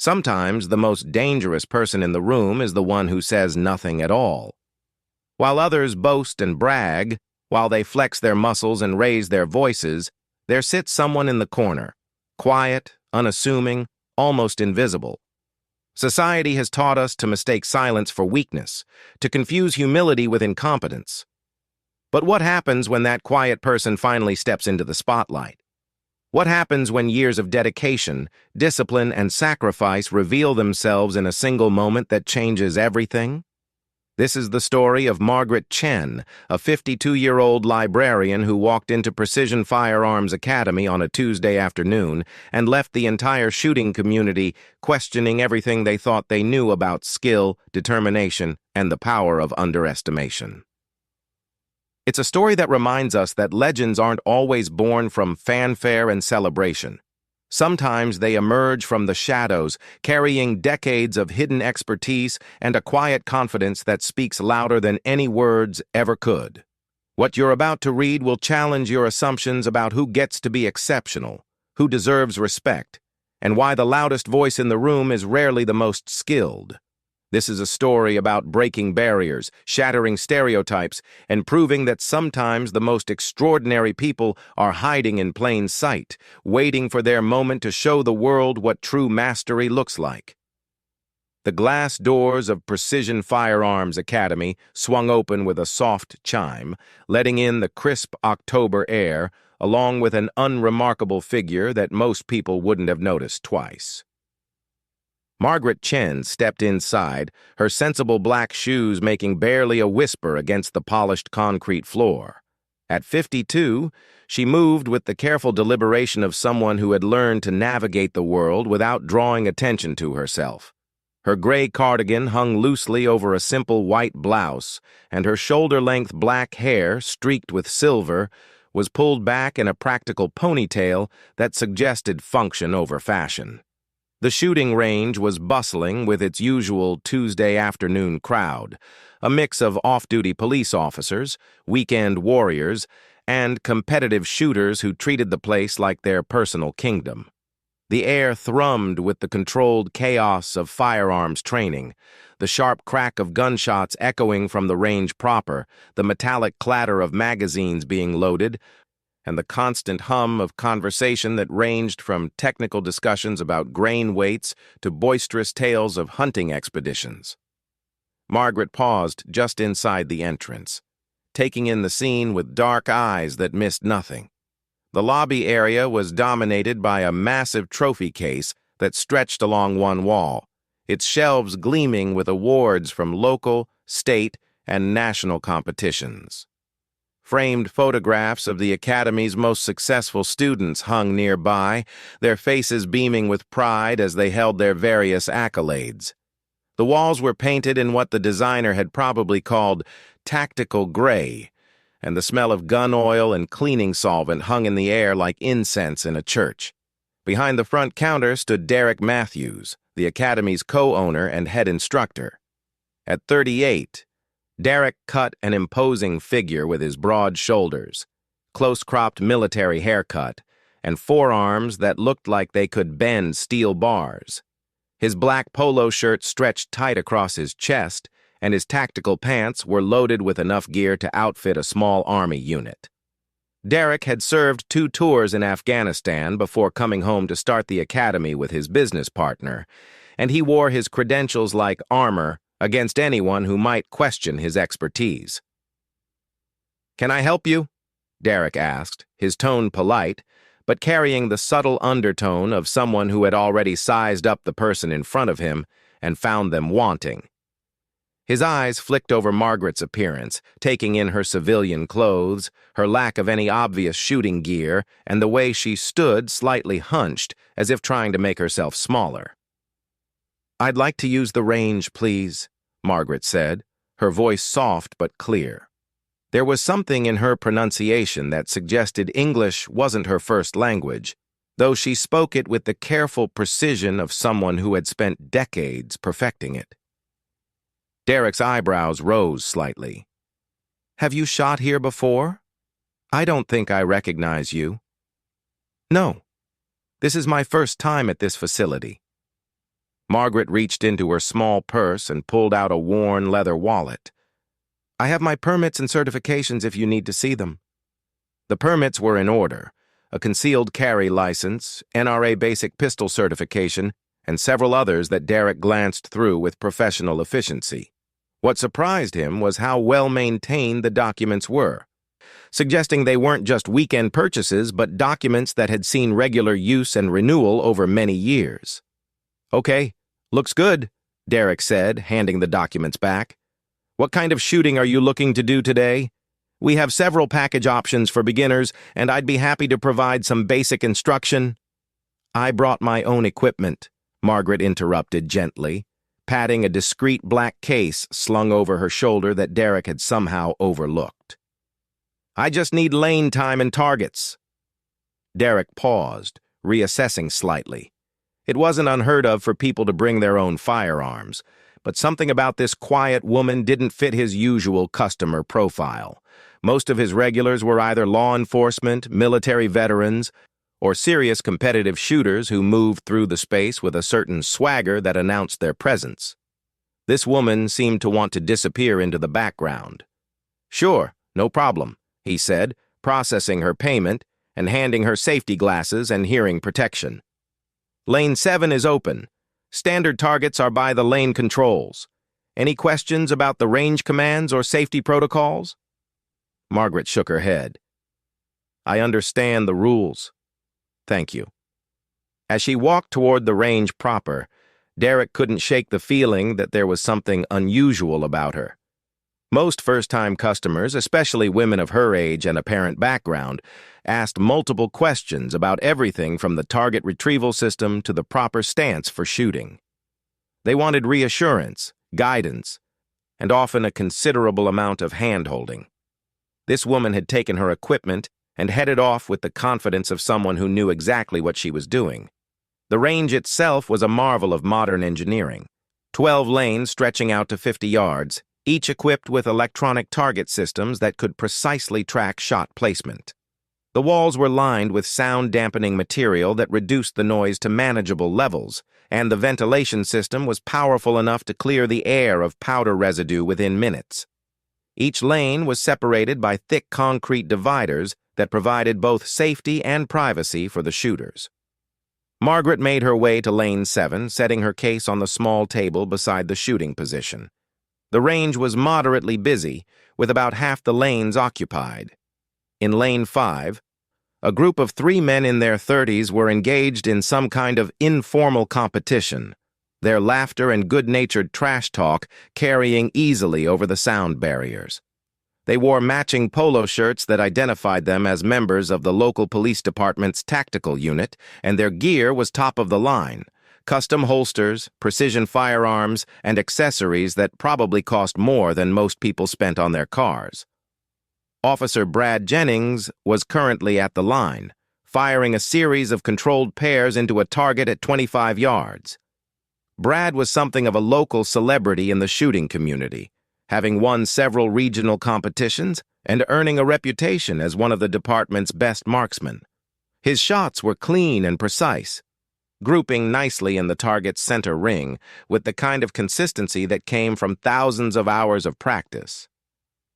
Sometimes the most dangerous person in the room is the one who says nothing at all. While others boast and brag, while they flex their muscles and raise their voices, there sits someone in the corner, quiet, unassuming, almost invisible. Society has taught us to mistake silence for weakness, to confuse humility with incompetence. But what happens when that quiet person finally steps into the spotlight? What happens when years of dedication, discipline, and sacrifice reveal themselves in a single moment that changes everything? This is the story of Margaret Chen, a 52-year-old librarian who walked into Precision Firearms Academy on a Tuesday afternoon and left the entire shooting community questioning everything they thought they knew about skill, determination, and the power of underestimation. It's a story that reminds us that legends aren't always born from fanfare and celebration. Sometimes they emerge from the shadows, carrying decades of hidden expertise and a quiet confidence that speaks louder than any words ever could. What you're about to read will challenge your assumptions about who gets to be exceptional, who deserves respect, and why the loudest voice in the room is rarely the most skilled. This is a story about breaking barriers, shattering stereotypes, and proving that sometimes the most extraordinary people are hiding in plain sight, waiting for their moment to show the world what true mastery looks like. The glass doors of Precision Firearms Academy swung open with a soft chime, letting in the crisp October air, along with an unremarkable figure that most people wouldn't have noticed twice. Margaret Chen stepped inside, her sensible black shoes making barely a whisper against the polished concrete floor. At 52, she moved with the careful deliberation of someone who had learned to navigate the world without drawing attention to herself. Her gray cardigan hung loosely over a simple white blouse, and her shoulder-length black hair, streaked with silver, was pulled back in a practical ponytail that suggested function over fashion. The shooting range was bustling with its usual Tuesday afternoon crowd, a mix of off-duty police officers, weekend warriors, and competitive shooters who treated the place like their personal kingdom. The air thrummed with the controlled chaos of firearms training, the sharp crack of gunshots echoing from the range proper, the metallic clatter of magazines being loaded, and the constant hum of conversation that ranged from technical discussions about grain weights to boisterous tales of hunting expeditions. Margaret paused just inside the entrance, taking in the scene with dark eyes that missed nothing. The lobby area was dominated by a massive trophy case that stretched along one wall, its shelves gleaming with awards from local, state, and national competitions. Framed photographs of the Academy's most successful students hung nearby, their faces beaming with pride as they held their various accolades. The walls were painted in what the designer had probably called tactical gray, and the smell of gun oil and cleaning solvent hung in the air like incense in a church. Behind the front counter stood Derek Matthews, the Academy's co-owner and head instructor. At 38, Derek cut an imposing figure with his broad shoulders, close-cropped military haircut, and forearms that looked like they could bend steel bars. His black polo shirt stretched tight across his chest, and his tactical pants were loaded with enough gear to outfit a small army unit. Derek had served 2 tours in Afghanistan before coming home to start the academy with his business partner, and he wore his credentials like armor against anyone who might question his expertise. "Can I help you?" Derek asked, his tone polite, but carrying the subtle undertone of someone who had already sized up the person in front of him and found them wanting. His eyes flicked over Margaret's appearance, taking in her civilian clothes, her lack of any obvious shooting gear, and the way she stood slightly hunched, as if trying to make herself smaller. "I'd like to use the range, please," Margaret said, her voice soft but clear. There was something in her pronunciation that suggested English wasn't her first language, though she spoke it with the careful precision of someone who had spent decades perfecting it. Derek's eyebrows rose slightly. "Have you shot here before? I don't think I recognize you." "No. This is my first time at this facility." Margaret reached into her small purse and pulled out a worn leather wallet. "I have my permits and certifications if you need to see them." The permits were in order: a concealed carry license, NRA basic pistol certification, and several others that Derek glanced through with professional efficiency. What surprised him was how well-maintained the documents were, suggesting they weren't just weekend purchases but documents that had seen regular use and renewal over many years. "Okay, looks good," Derek said, handing the documents back. "What kind of shooting are you looking to do today? We have several package options for beginners, and I'd be happy to provide some basic instruction." "I brought my own equipment," Margaret interrupted gently, patting a discreet black case slung over her shoulder that Derek had somehow overlooked. "I just need lane time and targets." Derek paused, reassessing slightly. It wasn't unheard of for people to bring their own firearms, but something about this quiet woman didn't fit his usual customer profile. Most of his regulars were either law enforcement, military veterans, or serious competitive shooters who moved through the space with a certain swagger that announced their presence. This woman seemed to want to disappear into the background. "Sure, no problem," he said, processing her payment and handing her safety glasses and hearing protection. "Lane 7 is open. Standard targets are by the lane controls. Any questions about the range commands or safety protocols?" Margaret shook her head. "I understand the rules. Thank you." As she walked toward the range proper, Derek couldn't shake the feeling that there was something unusual about her. Most first-time customers, especially women of her age and apparent background, asked multiple questions about everything from the target retrieval system to the proper stance for shooting. They wanted reassurance, guidance, and often a considerable amount of hand-holding. This woman had taken her equipment and headed off with the confidence of someone who knew exactly what she was doing. The range itself was a marvel of modern engineering. 12 lanes stretching out to 50 yards, each equipped with electronic target systems that could precisely track shot placement. The walls were lined with sound-dampening material that reduced the noise to manageable levels, and the ventilation system was powerful enough to clear the air of powder residue within minutes. Each lane was separated by thick concrete dividers that provided both safety and privacy for the shooters. Margaret made her way to Lane 7, setting her case on the small table beside the shooting position. The range was moderately busy, with about half the lanes occupied. In Lane 5, a group of 3 men in their 30s were engaged in some kind of informal competition, their laughter and good-natured trash talk carrying easily over the sound barriers. They wore matching polo shirts that identified them as members of the local police department's tactical unit, and their gear was top of the line: custom holsters, precision firearms, and accessories that probably cost more than most people spent on their cars. Officer Brad Jennings was currently at the line, firing a series of controlled pairs into a target at 25 yards. Brad was something of a local celebrity in the shooting community, having won several regional competitions and earning a reputation as one of the department's best marksmen. His shots were clean and precise, grouping nicely in the target's center ring with the kind of consistency that came from thousands of hours of practice.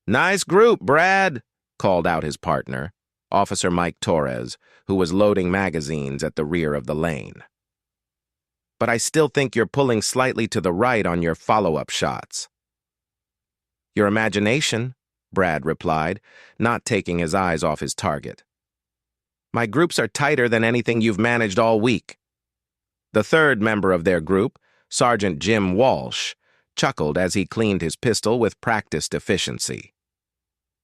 "Nice group, Brad," called out his partner, Officer Mike Torres, who was loading magazines at the rear of the lane. "But I still think you're pulling slightly to the right on your follow-up shots." "Your imagination," Brad replied, not taking his eyes off his target. "My groups are tighter than anything you've managed all week." The third member of their group, Sergeant Jim Walsh, chuckled as he cleaned his pistol with practiced efficiency.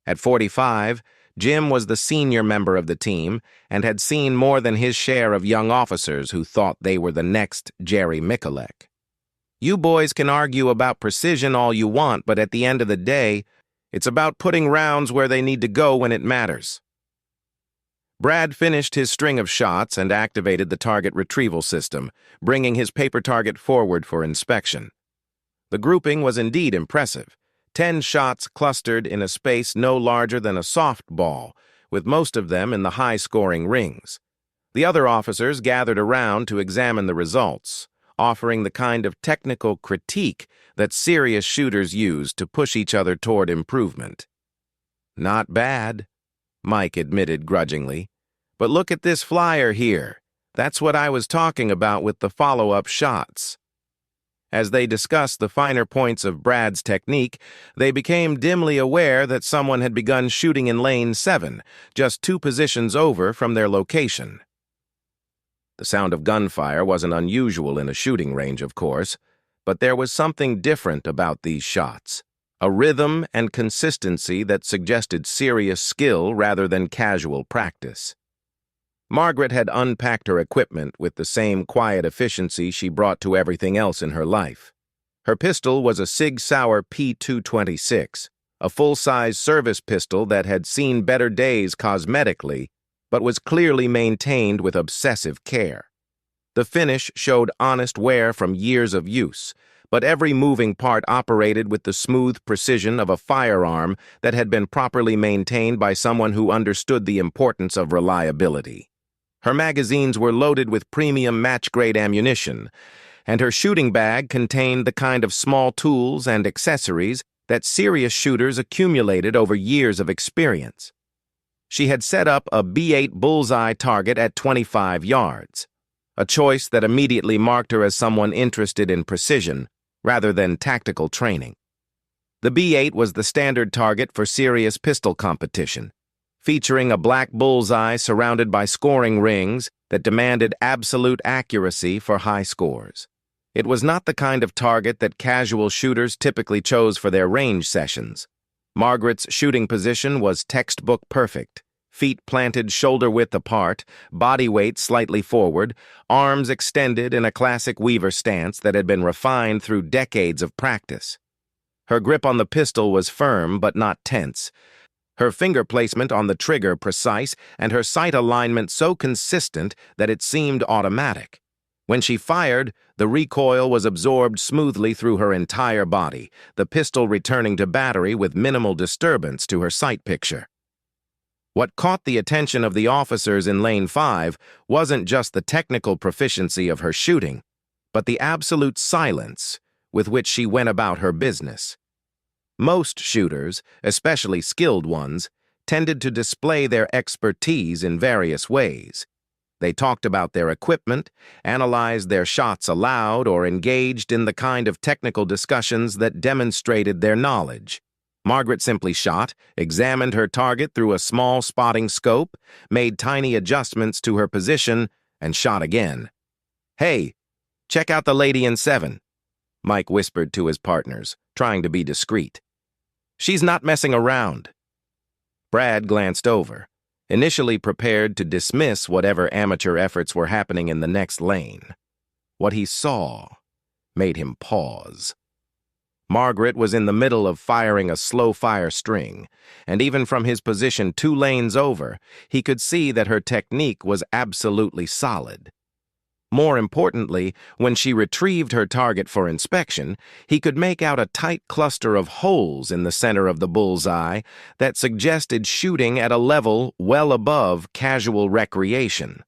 At 45, Jim was the senior member of the team and had seen more than his share of young officers who thought they were the next Jerry Mikulek. "You boys can argue about precision all you want, but at the end of the day, it's about putting rounds where they need to go when it matters." Brad finished his string of shots and activated the target retrieval system, bringing his paper target forward for inspection. The grouping was indeed impressive. 10 shots clustered in a space no larger than a softball, with most of them in the high-scoring rings. The other officers gathered around to examine the results, offering the kind of technical critique that serious shooters use to push each other toward improvement. "Not bad," Mike admitted grudgingly. "But look at this flyer here. That's what I was talking about with the follow-up shots." As they discussed the finer points of Brad's technique, they became dimly aware that someone had begun shooting in lane 7, just 2 positions over from their location. The sound of gunfire wasn't unusual in a shooting range, of course, but there was something different about these shots, a rhythm and consistency that suggested serious skill rather than casual practice. Margaret had unpacked her equipment with the same quiet efficiency she brought to everything else in her life. Her pistol was a Sig Sauer P226, a full-size service pistol that had seen better days cosmetically, but was clearly maintained with obsessive care. The finish showed honest wear from years of use, but every moving part operated with the smooth precision of a firearm that had been properly maintained by someone who understood the importance of reliability. Her magazines were loaded with premium match-grade ammunition, and her shooting bag contained the kind of small tools and accessories that serious shooters accumulated over years of experience. She had set up a B8 bullseye target at 25 yards, a choice that immediately marked her as someone interested in precision rather than tactical training. The B8 was the standard target for serious pistol competition, featuring a black bullseye surrounded by scoring rings that demanded absolute accuracy for high scores. It was not the kind of target that casual shooters typically chose for their range sessions. Margaret's shooting position was textbook perfect, feet planted shoulder-width apart, body weight slightly forward, arms extended in a classic Weaver stance that had been refined through decades of practice. Her grip on the pistol was firm but not tense, her finger placement on the trigger precise, and her sight alignment so consistent that it seemed automatic. When she fired, the recoil was absorbed smoothly through her entire body, the pistol returning to battery with minimal disturbance to her sight picture. What caught the attention of the officers in Lane 5 wasn't just the technical proficiency of her shooting, but the absolute silence with which she went about her business. Most shooters, especially skilled ones, tended to display their expertise in various ways. They talked about their equipment, analyzed their shots aloud, or engaged in the kind of technical discussions that demonstrated their knowledge. Margaret simply shot, examined her target through a small spotting scope, made tiny adjustments to her position, and shot again. "Hey, check out the lady in 7, Mike whispered to his partners, trying to be discreet. "She's not messing around." Brad glanced over, initially prepared to dismiss whatever amateur efforts were happening in the next lane. What he saw made him pause. Margaret was in the middle of firing a slow-fire string, and even from his position 2 lanes over, he could see that her technique was absolutely solid. More importantly, when she retrieved her target for inspection, he could make out a tight cluster of holes in the center of the bullseye that suggested shooting at a level well above casual recreation.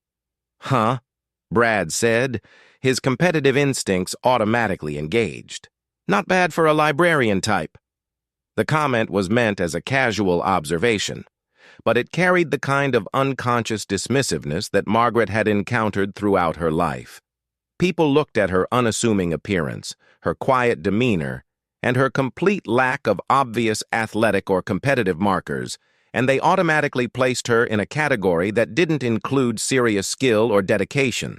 "Huh?" Brad said, his competitive instincts automatically engaged. "Not bad for a librarian type." The comment was meant as a casual observation, but it carried the kind of unconscious dismissiveness that Margaret had encountered throughout her life. People looked at her unassuming appearance, her quiet demeanor, and her complete lack of obvious athletic or competitive markers, and they automatically placed her in a category that didn't include serious skill or dedication.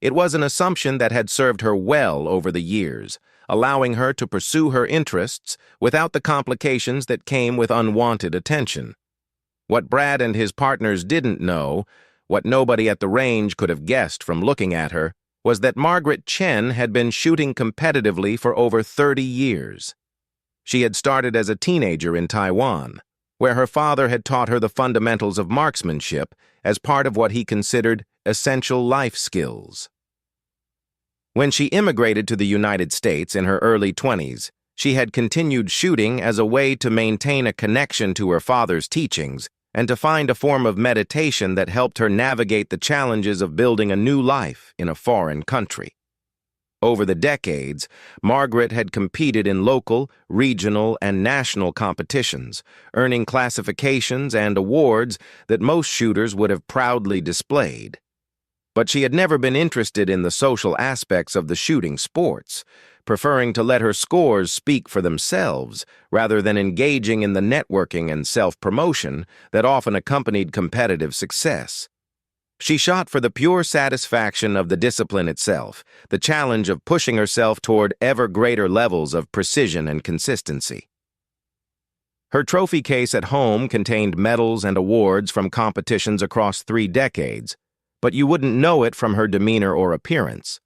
It was an assumption that had served her well over the years, allowing her to pursue her interests without the complications that came with unwanted attention. What Brad and his partners didn't know, what nobody at the range could have guessed from looking at her, was that Margaret Chen had been shooting competitively for over 30 years. She had started as a teenager in Taiwan, where her father had taught her the fundamentals of marksmanship as part of what he considered essential life skills. When she immigrated to the United States in her early 20s, she had continued shooting as a way to maintain a connection to her father's teachings and to find a form of meditation that helped her navigate the challenges of building a new life in a foreign country. Over the decades, Margaret had competed in local, regional, and national competitions, earning classifications and awards that most shooters would have proudly displayed. But she had never been interested in the social aspects of the shooting sports, preferring to let her scores speak for themselves rather than engaging in the networking and self-promotion that often accompanied competitive success. She shot for the pure satisfaction of the discipline itself, the challenge of pushing herself toward ever greater levels of precision and consistency. Her trophy case at home contained medals and awards from competitions across 3 decades, but you wouldn't know it from her demeanor or appearance.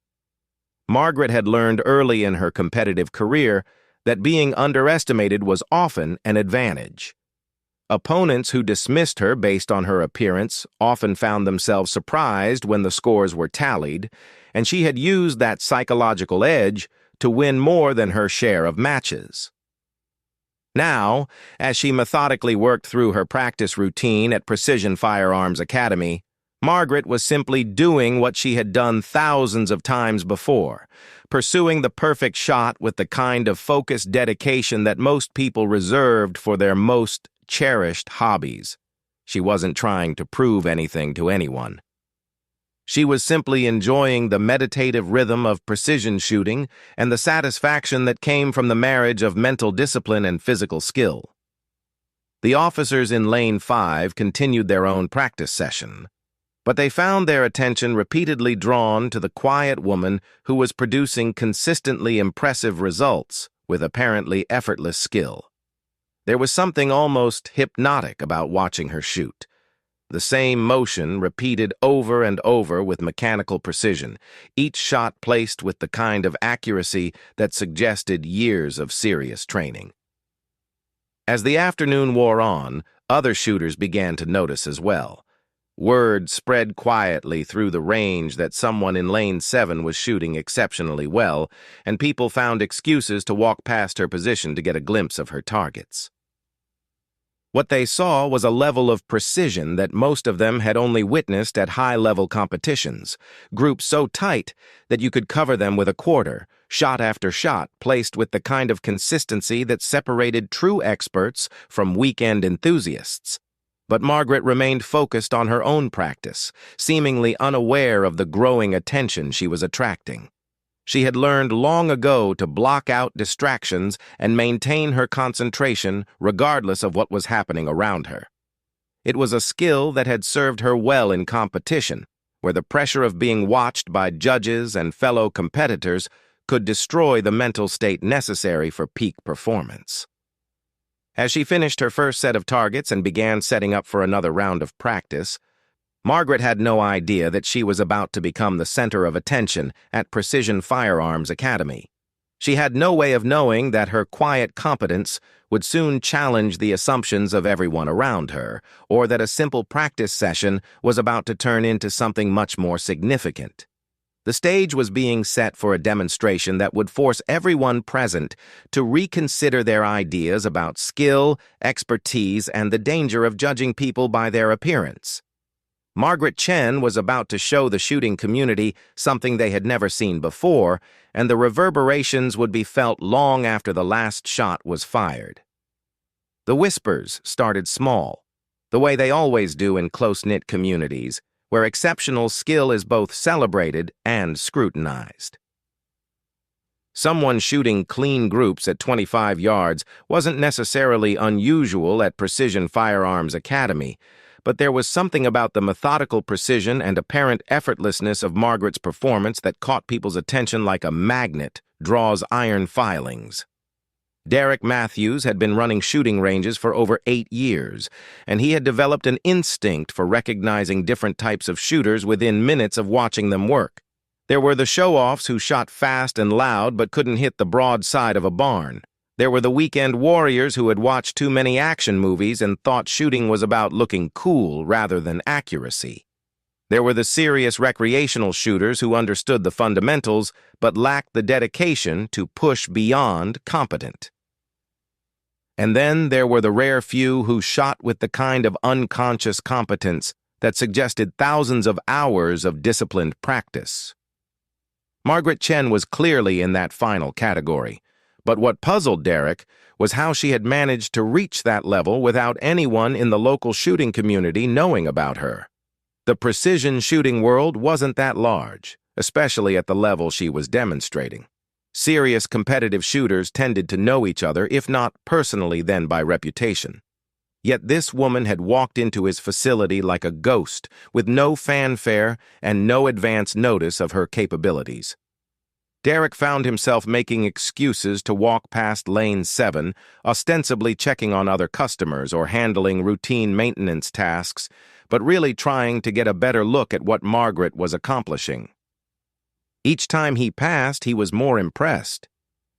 Margaret had learned early in her competitive career that being underestimated was often an advantage. Opponents who dismissed her based on her appearance often found themselves surprised when the scores were tallied, and she had used that psychological edge to win more than her share of matches. Now, as she methodically worked through her practice routine at Precision Firearms Academy, Margaret was simply doing what she had done thousands of times before, pursuing the perfect shot with the kind of focused dedication that most people reserved for their most cherished hobbies. She wasn't trying to prove anything to anyone. She was simply enjoying the meditative rhythm of precision shooting and the satisfaction that came from the marriage of mental discipline and physical skill. The officers in Lane 5 continued their own practice session, but they found their attention repeatedly drawn to the quiet woman who was producing consistently impressive results with apparently effortless skill. There was something almost hypnotic about watching her shoot. The same motion repeated over and over with mechanical precision, each shot placed with the kind of accuracy that suggested years of serious training. As the afternoon wore on, other shooters began to notice as well. Word spread quietly through the range that someone in Lane 7 was shooting exceptionally well, and people found excuses to walk past her position to get a glimpse of her targets. What they saw was a level of precision that most of them had only witnessed at high-level competitions, groups so tight that you could cover them with a quarter, shot after shot, placed with the kind of consistency that separated true experts from weekend enthusiasts. But Margaret remained focused on her own practice, seemingly unaware of the growing attention she was attracting. She had learned long ago to block out distractions and maintain her concentration regardless of what was happening around her. It was a skill that had served her well in competition, where the pressure of being watched by judges and fellow competitors could destroy the mental state necessary for peak performance. As she finished her first set of targets and began setting up for another round of practice, Margaret had no idea that she was about to become the center of attention at Precision Firearms Academy. She had no way of knowing that her quiet competence would soon challenge the assumptions of everyone around her, or that a simple practice session was about to turn into something much more significant. The stage was being set for a demonstration that would force everyone present to reconsider their ideas about skill, expertise, and the danger of judging people by their appearance. Margaret Chen was about to show the shooting community something they had never seen before, and the reverberations would be felt long after the last shot was fired. The whispers started small, the way they always do in close-knit communities, where exceptional skill is both celebrated and scrutinized. Someone shooting clean groups at 25 yards wasn't necessarily unusual at Precision Firearms Academy, but there was something about the methodical precision and apparent effortlessness of Margaret's performance that caught people's attention like a magnet draws iron filings. Derek Matthews had been running shooting ranges for over 8 years, and he had developed an instinct for recognizing different types of shooters within minutes of watching them work. There were the show-offs who shot fast and loud but couldn't hit the broad side of a barn. There were the weekend warriors who had watched too many action movies and thought shooting was about looking cool rather than accuracy. There were the serious recreational shooters who understood the fundamentals but lacked the dedication to push beyond competent. And then there were the rare few who shot with the kind of unconscious competence that suggested thousands of hours of disciplined practice. Margaret Chen was clearly in that final category, but what puzzled Derek was how she had managed to reach that level without anyone in the local shooting community knowing about her. The precision shooting world wasn't that large, especially at the level she was demonstrating. Serious competitive shooters tended to know each other, if not personally, then by reputation. Yet this woman had walked into his facility like a ghost, with no fanfare and no advance notice of her capabilities. Derek found himself making excuses to walk past Lane 7, ostensibly checking on other customers or handling routine maintenance tasks, but really trying to get a better look at what Margaret was accomplishing. Each time he passed, he was more impressed.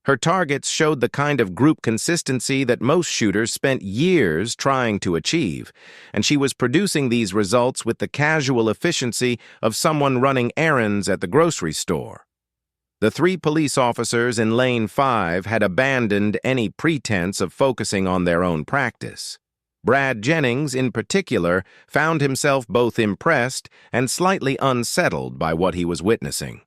Her targets showed the kind of group consistency that most shooters spent years trying to achieve, and she was producing these results with the casual efficiency of someone running errands at the grocery store. The 3 police officers in Lane 5 had abandoned any pretense of focusing on their own practice. Brad Jennings, in particular, found himself both impressed and slightly unsettled by what he was witnessing.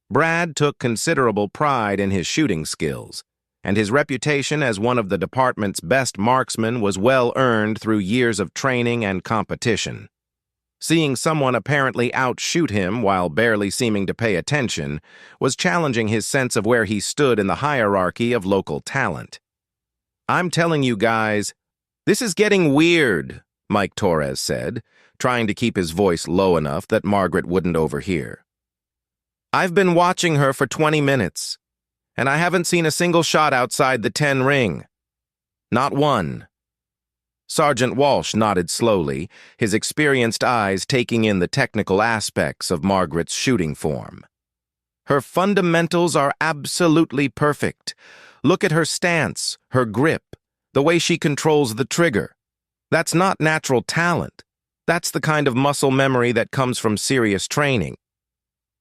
Brad took considerable pride in his shooting skills, and his reputation as one of the department's best marksmen was well earned through years of training and competition. Seeing someone apparently outshoot him while barely seeming to pay attention was challenging his sense of where he stood in the hierarchy of local talent. "I'm telling you guys, this is getting weird," Mike Torres said, trying to keep his voice low enough that Margaret wouldn't overhear. "I've been watching her for 20 minutes, and I haven't seen a single shot outside the 10 ring. Not one." Sergeant Walsh nodded slowly, his experienced eyes taking in the technical aspects of Margaret's shooting form. "Her fundamentals are absolutely perfect. Look at her stance, her grip, the way she controls the trigger. That's not natural talent. That's the kind of muscle memory that comes from serious training."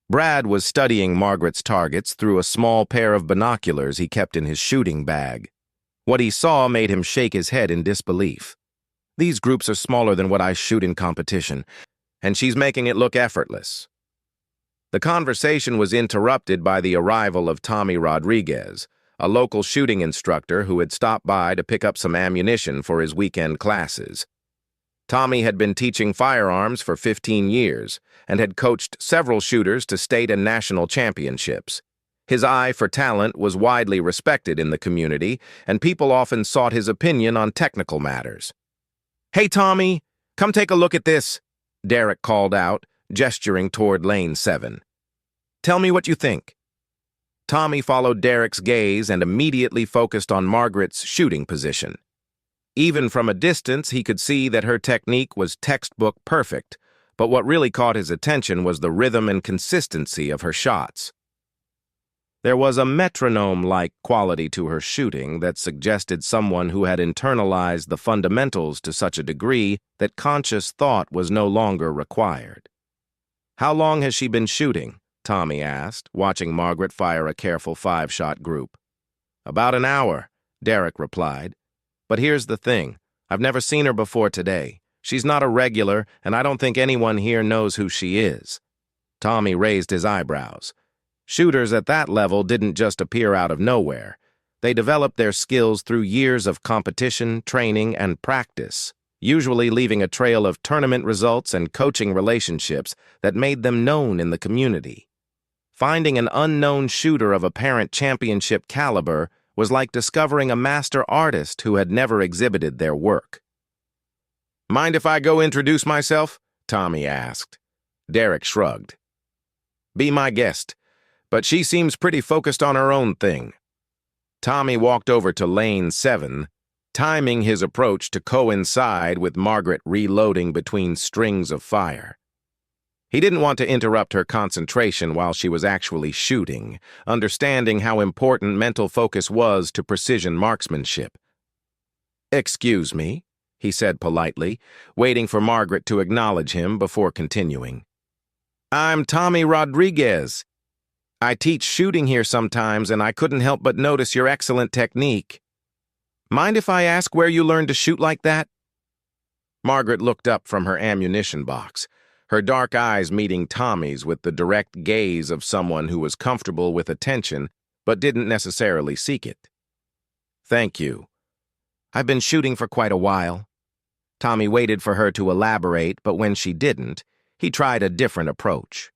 Brad was studying Margaret's targets through a small pair of binoculars he kept in his shooting bag. What he saw made him shake his head in disbelief. "These groups are smaller than what I shoot in competition, and she's making it look effortless." The conversation was interrupted by the arrival of Tommy Rodriguez, a local shooting instructor who had stopped by to pick up some ammunition for his weekend classes. Tommy had been teaching firearms for 15 years and had coached several shooters to state and national championships. His eye for talent was widely respected in the community, and people often sought his opinion on technical matters. "Hey, Tommy, come take a look at this," Derek called out, gesturing toward Lane 7. "Tell me what you think." Tommy followed Derek's gaze and immediately focused on Margaret's shooting position. Even from a distance, he could see that her technique was textbook perfect, but what really caught his attention was the rhythm and consistency of her shots. There was a metronome-like quality to her shooting that suggested someone who had internalized the fundamentals to such a degree that conscious thought was no longer required. "How long has she been shooting?" Tommy asked, watching Margaret fire a careful 5-shot group. "About an hour," Derek replied. "But here's the thing. I've never seen her before today. She's not a regular, and I don't think anyone here knows who she is." Tommy raised his eyebrows. Shooters at that level didn't just appear out of nowhere. They developed their skills through years of competition, training, and practice, usually leaving a trail of tournament results and coaching relationships that made them known in the community. Finding an unknown shooter of apparent championship caliber was like discovering a master artist who had never exhibited their work. "Mind if I go introduce myself?" Tommy asked. Derek shrugged. "Be my guest, but she seems pretty focused on her own thing." Tommy walked over to Lane 7, timing his approach to coincide with Margaret reloading between strings of fire. He didn't want to interrupt her concentration while she was actually shooting, understanding how important mental focus was to precision marksmanship. "Excuse me," he said politely, waiting for Margaret to acknowledge him before continuing. "I'm Tommy Rodriguez. I teach shooting here sometimes, and I couldn't help but notice your excellent technique. Mind if I ask where you learned to shoot like that?" Margaret looked up from her ammunition box, her dark eyes meeting Tommy's with the direct gaze of someone who was comfortable with attention but didn't necessarily seek it. "Thank you. I've been shooting for quite a while." Tommy waited for her to elaborate, but when she didn't, he tried a different approach.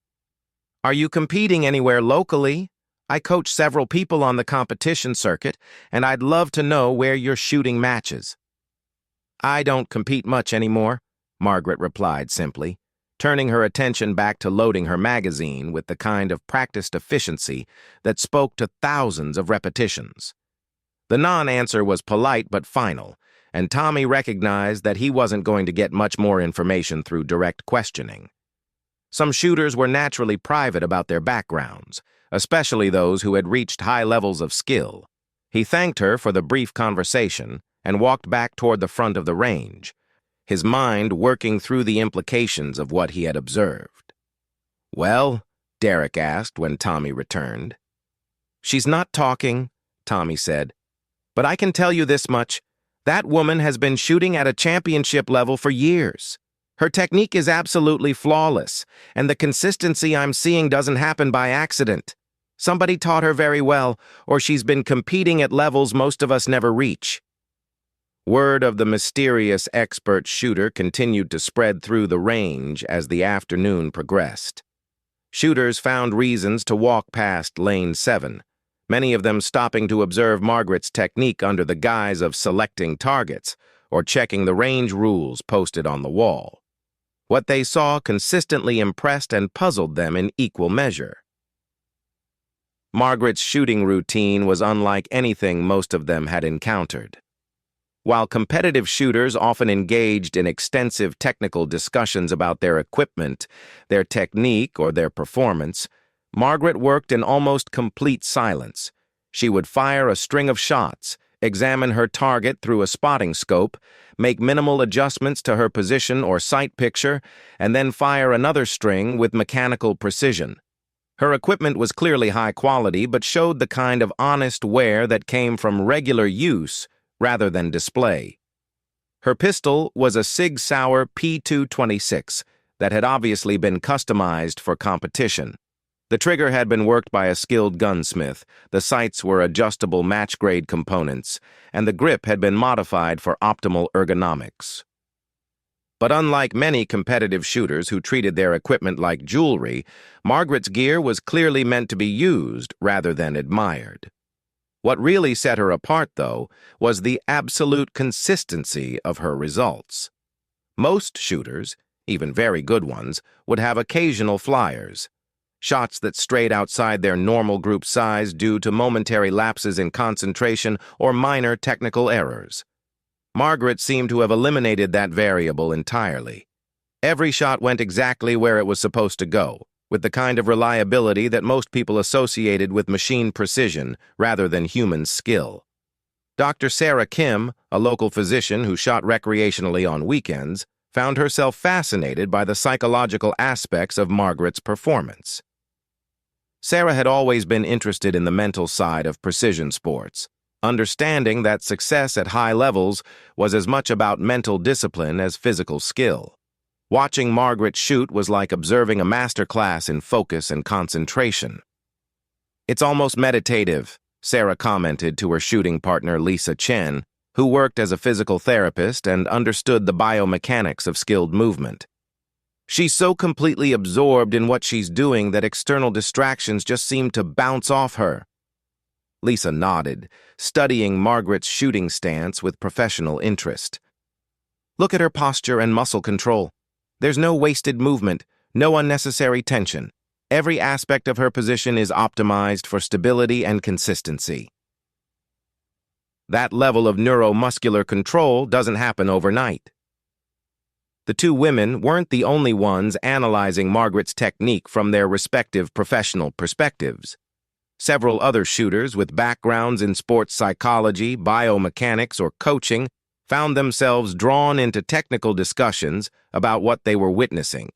"Are you competing anywhere locally? I coach several people on the competition circuit, and I'd love to know where you're shooting matches." "I don't compete much anymore," Margaret replied simply, turning her attention back to loading her magazine with the kind of practiced efficiency that spoke to thousands of repetitions. The non-answer was polite but final, and Tommy recognized that he wasn't going to get much more information through direct questioning. Some shooters were naturally private about their backgrounds, especially those who had reached high levels of skill. He thanked her for the brief conversation and walked back toward the front of the range, his mind working through the implications of what he had observed. "Well?" Derek asked when Tommy returned. "She's not talking," Tommy said. "But I can tell you this much. That woman has been shooting at a championship level for years. Her technique is absolutely flawless, and the consistency I'm seeing doesn't happen by accident. Somebody taught her very well, or she's been competing at levels most of us never reach." Word of the mysterious expert shooter continued to spread through the range as the afternoon progressed. Shooters found reasons to walk past Lane 7, many of them stopping to observe Margaret's technique under the guise of selecting targets or checking the range rules posted on the wall. What they saw consistently impressed and puzzled them in equal measure. Margaret's shooting routine was unlike anything most of them had encountered. While competitive shooters often engaged in extensive technical discussions about their equipment, their technique, or their performance, Margaret worked in almost complete silence. She would fire a string of shots, examine her target through a spotting scope, make minimal adjustments to her position or sight picture, and then fire another string with mechanical precision. Her equipment was clearly high quality, but showed the kind of honest wear that came from regular use rather than display. Her pistol was a Sig Sauer P226 that had obviously been customized for competition. The trigger had been worked by a skilled gunsmith, the sights were adjustable match-grade components, and the grip had been modified for optimal ergonomics. But unlike many competitive shooters who treated their equipment like jewelry, Margaret's gear was clearly meant to be used rather than admired. What really set her apart, though, was the absolute consistency of her results. Most shooters, even very good ones, would have occasional flyers, shots that strayed outside their normal group size due to momentary lapses in concentration or minor technical errors. Margaret seemed to have eliminated that variable entirely. Every shot went exactly where it was supposed to go, with the kind of reliability that most people associated with machine precision rather than human skill. Dr. Sarah Kim, a local physician who shot recreationally on weekends, found herself fascinated by the psychological aspects of Margaret's performance. Sarah had always been interested in the mental side of precision sports, understanding that success at high levels was as much about mental discipline as physical skill. Watching Margaret shoot was like observing a masterclass in focus and concentration. "It's almost meditative," Sarah commented to her shooting partner Lisa Chen, who worked as a physical therapist and understood the biomechanics of skilled movement. "She's so completely absorbed in what she's doing that external distractions just seem to bounce off her." Lisa nodded, studying Margaret's shooting stance with professional interest. "Look at her posture and muscle control. There's no wasted movement, no unnecessary tension. Every aspect of her position is optimized for stability and consistency." That level of neuromuscular control doesn't happen overnight. The two women weren't the only ones analyzing Margaret's technique from their respective professional perspectives. Several other shooters with backgrounds in sports psychology, biomechanics, or coaching found themselves drawn into technical discussions about what they were witnessing.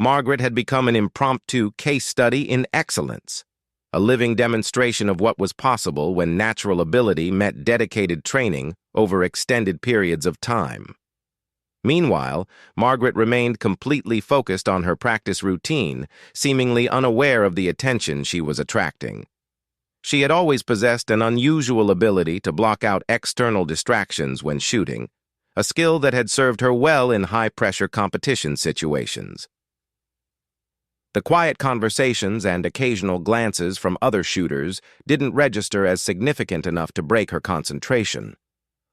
Margaret had become an impromptu case study in excellence, a living demonstration of what was possible when natural ability met dedicated training over extended periods of time. Meanwhile, Margaret remained completely focused on her practice routine, seemingly unaware of the attention she was attracting. She had always possessed an unusual ability to block out external distractions when shooting, a skill that had served her well in high-pressure competition situations. The quiet conversations and occasional glances from other shooters didn't register as significant enough to break her concentration.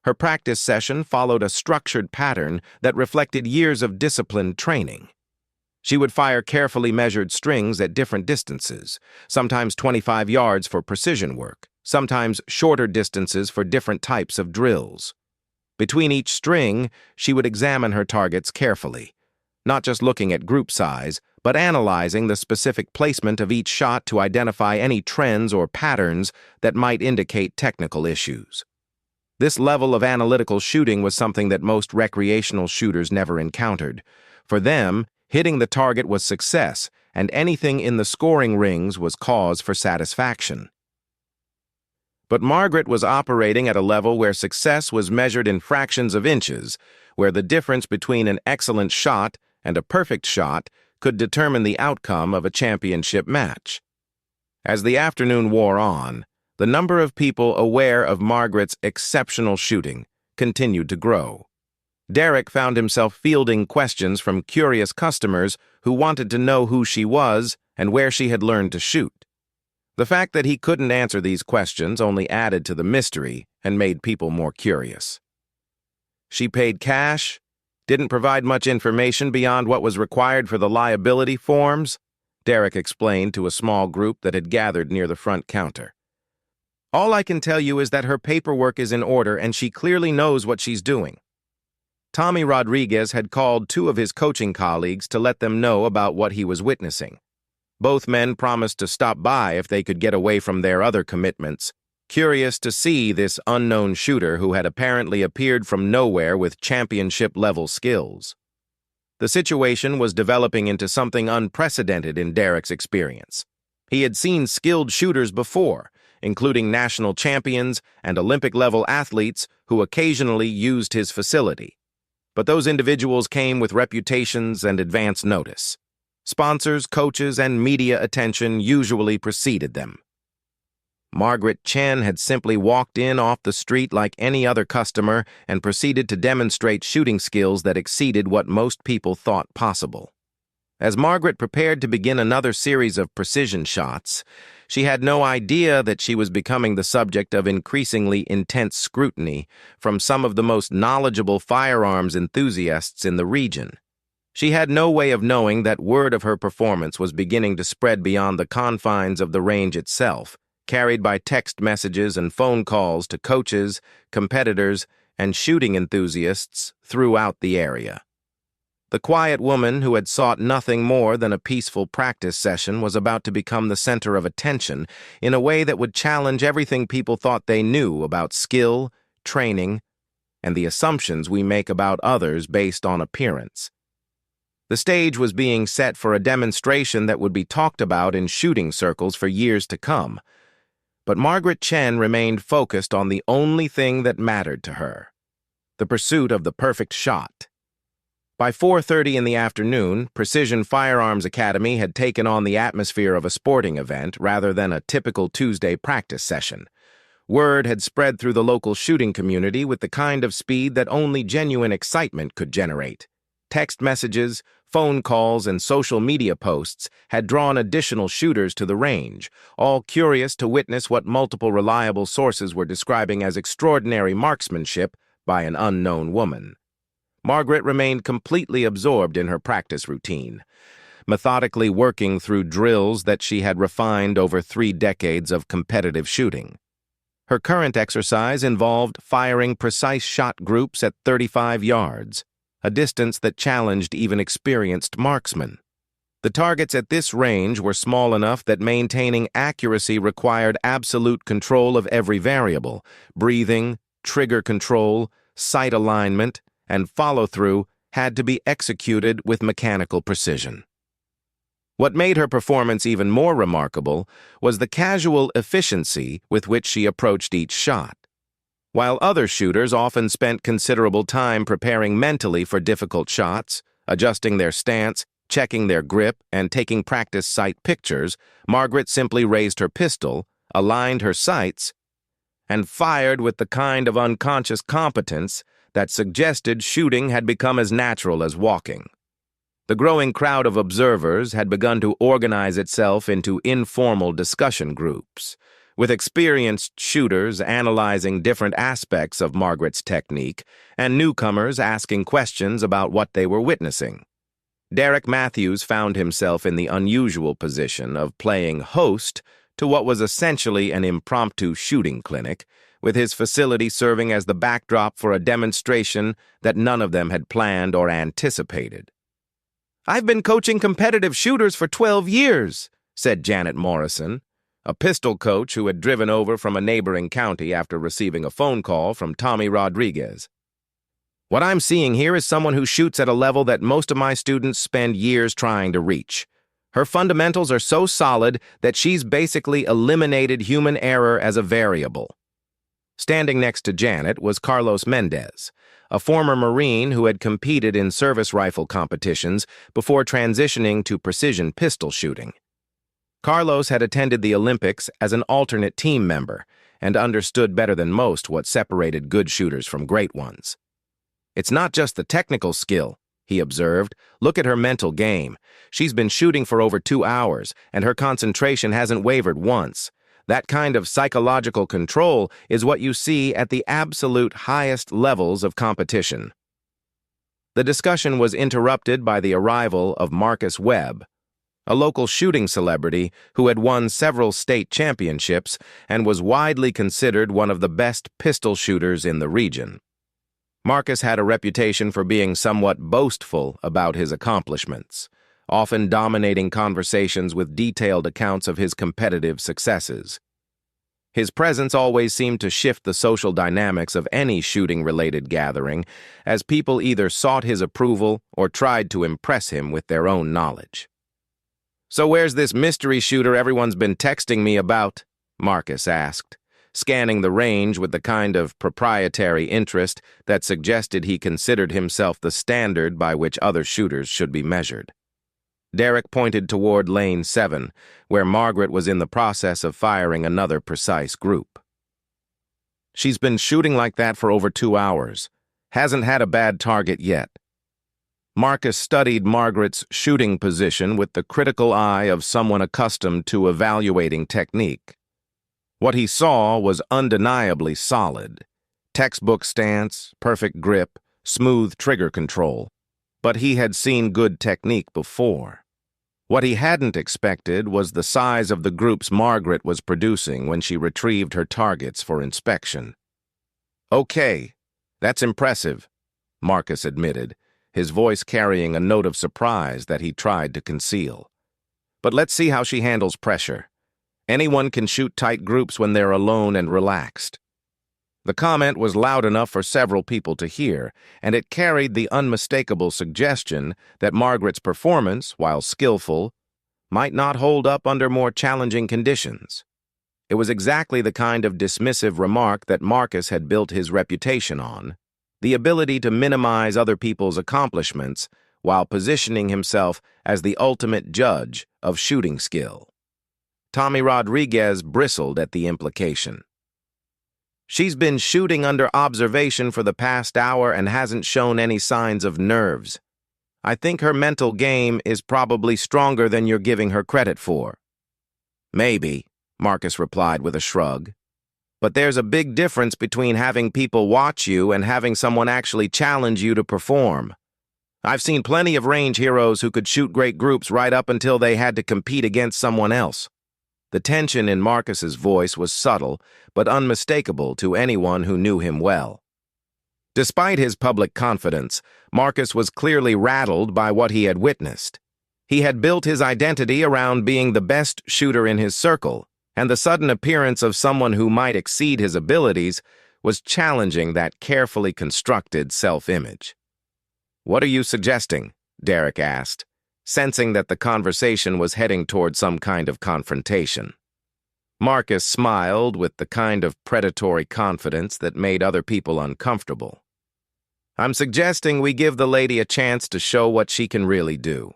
Her practice session followed a structured pattern that reflected years of disciplined training. She would fire carefully measured strings at different distances, sometimes 25 yards for precision work, sometimes shorter distances for different types of drills. Between each string, she would examine her targets carefully, not just looking at group size, but analyzing the specific placement of each shot to identify any trends or patterns that might indicate technical issues. This level of analytical shooting was something that most recreational shooters never encountered. For them, hitting the target was success, and anything in the scoring rings was cause for satisfaction. But Margaret was operating at a level where success was measured in fractions of inches, where the difference between an excellent shot and a perfect shot could determine the outcome of a championship match. As the afternoon wore on, the number of people aware of Margaret's exceptional shooting continued to grow. Derek found himself fielding questions from curious customers who wanted to know who she was and where she had learned to shoot. The fact that he couldn't answer these questions only added to the mystery and made people more curious. She paid cash, didn't provide much information beyond what was required for the liability forms, Derek explained to a small group that had gathered near the front counter. All I can tell you is that her paperwork is in order and she clearly knows what she's doing. Tommy Rodriguez had called two of his coaching colleagues to let them know about what he was witnessing. Both men promised to stop by if they could get away from their other commitments, curious to see this unknown shooter who had apparently appeared from nowhere with championship-level skills. The situation was developing into something unprecedented in Derek's experience. He had seen skilled shooters before, including national champions and Olympic-level athletes who occasionally used his facility. But those individuals came with reputations and advance notice. Sponsors, coaches, and media attention usually preceded them. Margaret Chen had simply walked in off the street like any other customer and proceeded to demonstrate shooting skills that exceeded what most people thought possible. As Margaret prepared to begin another series of precision shots, she had no idea that she was becoming the subject of increasingly intense scrutiny from some of the most knowledgeable firearms enthusiasts in the region. She had no way of knowing that word of her performance was beginning to spread beyond the confines of the range itself, carried by text messages and phone calls to coaches, competitors, and shooting enthusiasts throughout the area. The quiet woman who had sought nothing more than a peaceful practice session was about to become the center of attention in a way that would challenge everything people thought they knew about skill, training, and the assumptions we make about others based on appearance. The stage was being set for a demonstration that would be talked about in shooting circles for years to come. But Margaret Chen remained focused on the only thing that mattered to her: the pursuit of the perfect shot. By 4:30 in the afternoon, Precision Firearms Academy had taken on the atmosphere of a sporting event rather than a typical Tuesday practice session. Word had spread through the local shooting community with the kind of speed that only genuine excitement could generate. Text messages, phone calls, and social media posts had drawn additional shooters to the range, all curious to witness what multiple reliable sources were describing as extraordinary marksmanship by an unknown woman. Margaret remained completely absorbed in her practice routine, methodically working through drills that she had refined over 3 decades of competitive shooting. Her current exercise involved firing precise shot groups at 35 yards, a distance that challenged even experienced marksmen. The targets at this range were small enough that maintaining accuracy required absolute control of every variable: breathing, trigger control, sight alignment, and follow-through had to be executed with mechanical precision. What made her performance even more remarkable was the casual efficiency with which she approached each shot. While other shooters often spent considerable time preparing mentally for difficult shots, adjusting their stance, checking their grip, and taking practice sight pictures, Margaret simply raised her pistol, aligned her sights, and fired with the kind of unconscious competence that suggested shooting had become as natural as walking. The growing crowd of observers had begun to organize itself into informal discussion groups, with experienced shooters analyzing different aspects of Margaret's technique and newcomers asking questions about what they were witnessing. Derek Matthews found himself in the unusual position of playing host to what was essentially an impromptu shooting clinic, with his facility serving as the backdrop for a demonstration that none of them had planned or anticipated. "I've been coaching competitive shooters for 12 years, said Janet Morrison, a pistol coach who had driven over from a neighboring county after receiving a phone call from Tommy Rodriguez. "What I'm seeing here is someone who shoots at a level that most of my students spend years trying to reach. Her fundamentals are so solid that she's basically eliminated human error as a variable." Standing next to Janet was Carlos Mendez, a former Marine who had competed in service rifle competitions before transitioning to precision pistol shooting. Carlos had attended the Olympics as an alternate team member and understood better than most what separated good shooters from great ones. "It's not just the technical skill," he observed. "Look at her mental game. She's been shooting for over 2 hours, and her concentration hasn't wavered once. That kind of psychological control is what you see at the absolute highest levels of competition." The discussion was interrupted by the arrival of Marcus Webb, a local shooting celebrity who had won several state championships and was widely considered one of the best pistol shooters in the region. Marcus had a reputation for being somewhat boastful about his accomplishments, often dominating conversations with detailed accounts of his competitive successes. His presence always seemed to shift the social dynamics of any shooting-related gathering, as people either sought his approval or tried to impress him with their own knowledge. "So where's this mystery shooter everyone's been texting me about?" Marcus asked, scanning the range with the kind of proprietary interest that suggested he considered himself the standard by which other shooters should be measured. Derek pointed toward Lane 7, where Margaret was in the process of firing another precise group. "She's been shooting like that for over 2 hours. Hasn't had a bad target yet." Marcus studied Margaret's shooting position with the critical eye of someone accustomed to evaluating technique. What he saw was undeniably solid. Textbook stance, perfect grip, smooth trigger control. But he had seen good technique before. What he hadn't expected was the size of the groups Margaret was producing when she retrieved her targets for inspection. "Okay, that's impressive," Marcus admitted, his voice carrying a note of surprise that he tried to conceal. "But let's see how she handles pressure. Anyone can shoot tight groups when they're alone and relaxed." The comment was loud enough for several people to hear, and it carried the unmistakable suggestion that Margaret's performance, while skillful, might not hold up under more challenging conditions. It was exactly the kind of dismissive remark that Marcus had built his reputation on, the ability to minimize other people's accomplishments while positioning himself as the ultimate judge of shooting skill. Tommy Rodriguez bristled at the implication. "She's been shooting under observation for the past hour and hasn't shown any signs of nerves. I think her mental game is probably stronger than you're giving her credit for." "Maybe," Marcus replied with a shrug. "But there's a big difference between having people watch you and having someone actually challenge you to perform. I've seen plenty of range heroes who could shoot great groups right up until they had to compete against someone else." The tension in Marcus's voice was subtle, but unmistakable to anyone who knew him well. Despite his public confidence, Marcus was clearly rattled by what he had witnessed. He had built his identity around being the best shooter in his circle, and the sudden appearance of someone who might exceed his abilities was challenging that carefully constructed self-image. "What are you suggesting?" Derek asked, sensing that the conversation was heading toward some kind of confrontation. Marcus smiled with the kind of predatory confidence that made other people uncomfortable. I'm suggesting we give the lady a chance to show what she can really do.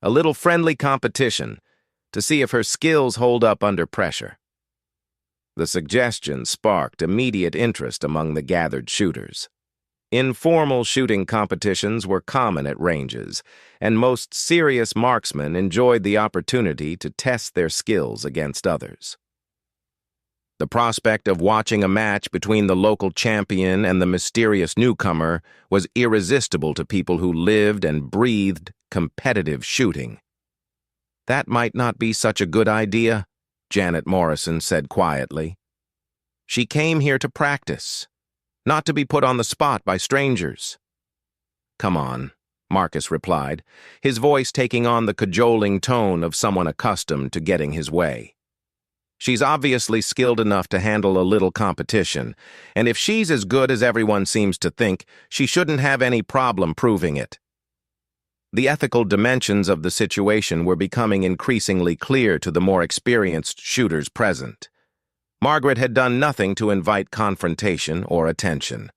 A little friendly competition to see if her skills hold up under pressure. The suggestion sparked immediate interest among the gathered shooters. Informal shooting competitions were common at ranges, and most serious marksmen enjoyed the opportunity to test their skills against others. The prospect of watching a match between the local champion and the mysterious newcomer was irresistible to people who lived and breathed competitive shooting. "That might not be such a good idea," Janet Morrison said quietly. "She came here to practice, not to be put on the spot by strangers." "Come on," Marcus replied, his voice taking on the cajoling tone of someone accustomed to getting his way. "She's obviously skilled enough to handle a little competition, and if she's as good as everyone seems to think, she shouldn't have any problem proving it." The ethical dimensions of the situation were becoming increasingly clear to the more experienced shooters present. Margaret had done nothing to invite confrontation or attention.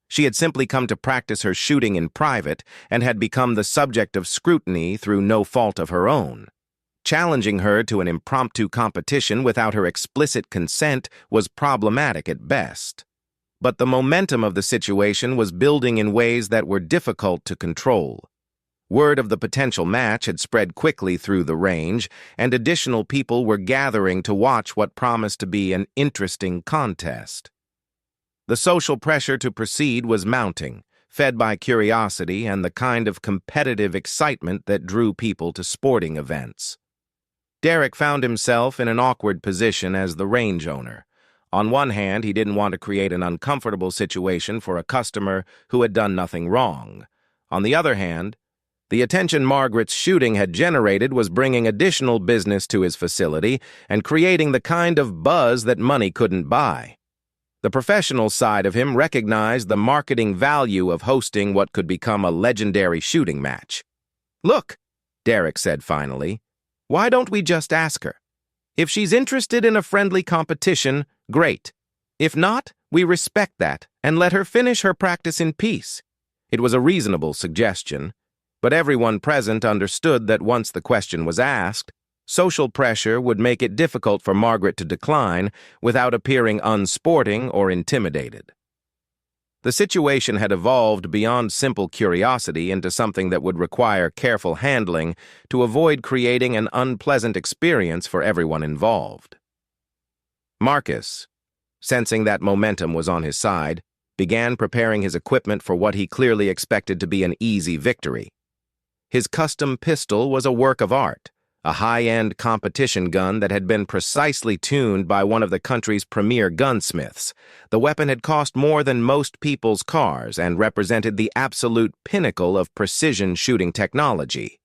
She had simply come to practice her shooting in private and had become the subject of scrutiny through no fault of her own. Challenging her to an impromptu competition without her explicit consent was problematic at best. But the momentum of the situation was building in ways that were difficult to control. Word of the potential match had spread quickly through the range, and additional people were gathering to watch what promised to be an interesting contest. The social pressure to proceed was mounting, fed by curiosity and the kind of competitive excitement that drew people to sporting events. Derek found himself in an awkward position as the range owner. On one hand, he didn't want to create an uncomfortable situation for a customer who had done nothing wrong. On the other hand, the attention Margaret's shooting had generated was bringing additional business to his facility and creating the kind of buzz that money couldn't buy. The professional side of him recognized the marketing value of hosting what could become a legendary shooting match. "Look," Derek said finally, "why don't we just ask her? If she's interested in a friendly competition, great. If not, we respect that and let her finish her practice in peace." It was a reasonable suggestion, but everyone present understood that once the question was asked, social pressure would make it difficult for Margaret to decline without appearing unsporting or intimidated. The situation had evolved beyond simple curiosity into something that would require careful handling to avoid creating an unpleasant experience for everyone involved. Marcus, sensing that momentum was on his side, began preparing his equipment for what he clearly expected to be an easy victory. His custom pistol was a work of art, a high-end competition gun that had been precisely tuned by one of the country's premier gunsmiths. The weapon had cost more than most people's cars and represented the absolute pinnacle of precision shooting technology.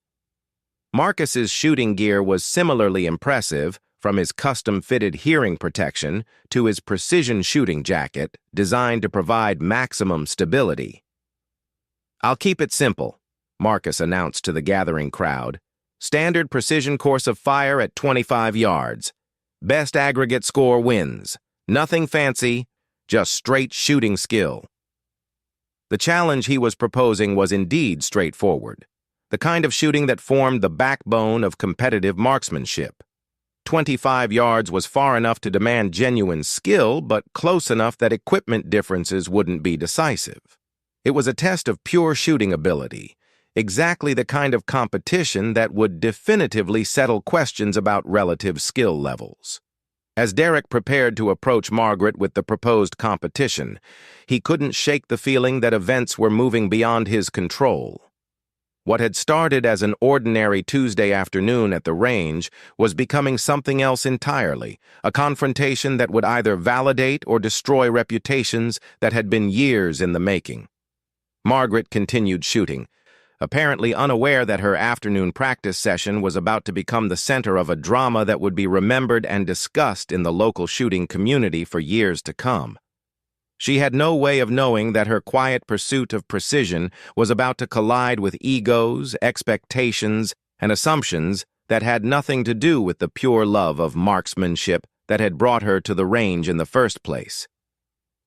Marcus's shooting gear was similarly impressive, from his custom-fitted hearing protection to his precision shooting jacket designed to provide maximum stability. "I'll keep it simple," Marcus announced to the gathering crowd. "Standard precision course of fire at 25 yards. Best aggregate score wins. Nothing fancy, just straight shooting skill." The challenge he was proposing was indeed straightforward, the kind of shooting that formed the backbone of competitive marksmanship. 25 yards was far enough to demand genuine skill, but close enough that equipment differences wouldn't be decisive. It was a test of pure shooting ability, exactly the kind of competition that would definitively settle questions about relative skill levels. As Derek prepared to approach Margaret with the proposed competition, he couldn't shake the feeling that events were moving beyond his control. What had started as an ordinary Tuesday afternoon at the range was becoming something else entirely, a confrontation that would either validate or destroy reputations that had been years in the making. Margaret continued shooting, apparently unaware that her afternoon practice session was about to become the center of a drama that would be remembered and discussed in the local shooting community for years to come. She had no way of knowing that her quiet pursuit of precision was about to collide with egos, expectations, and assumptions that had nothing to do with the pure love of marksmanship that had brought her to the range in the first place.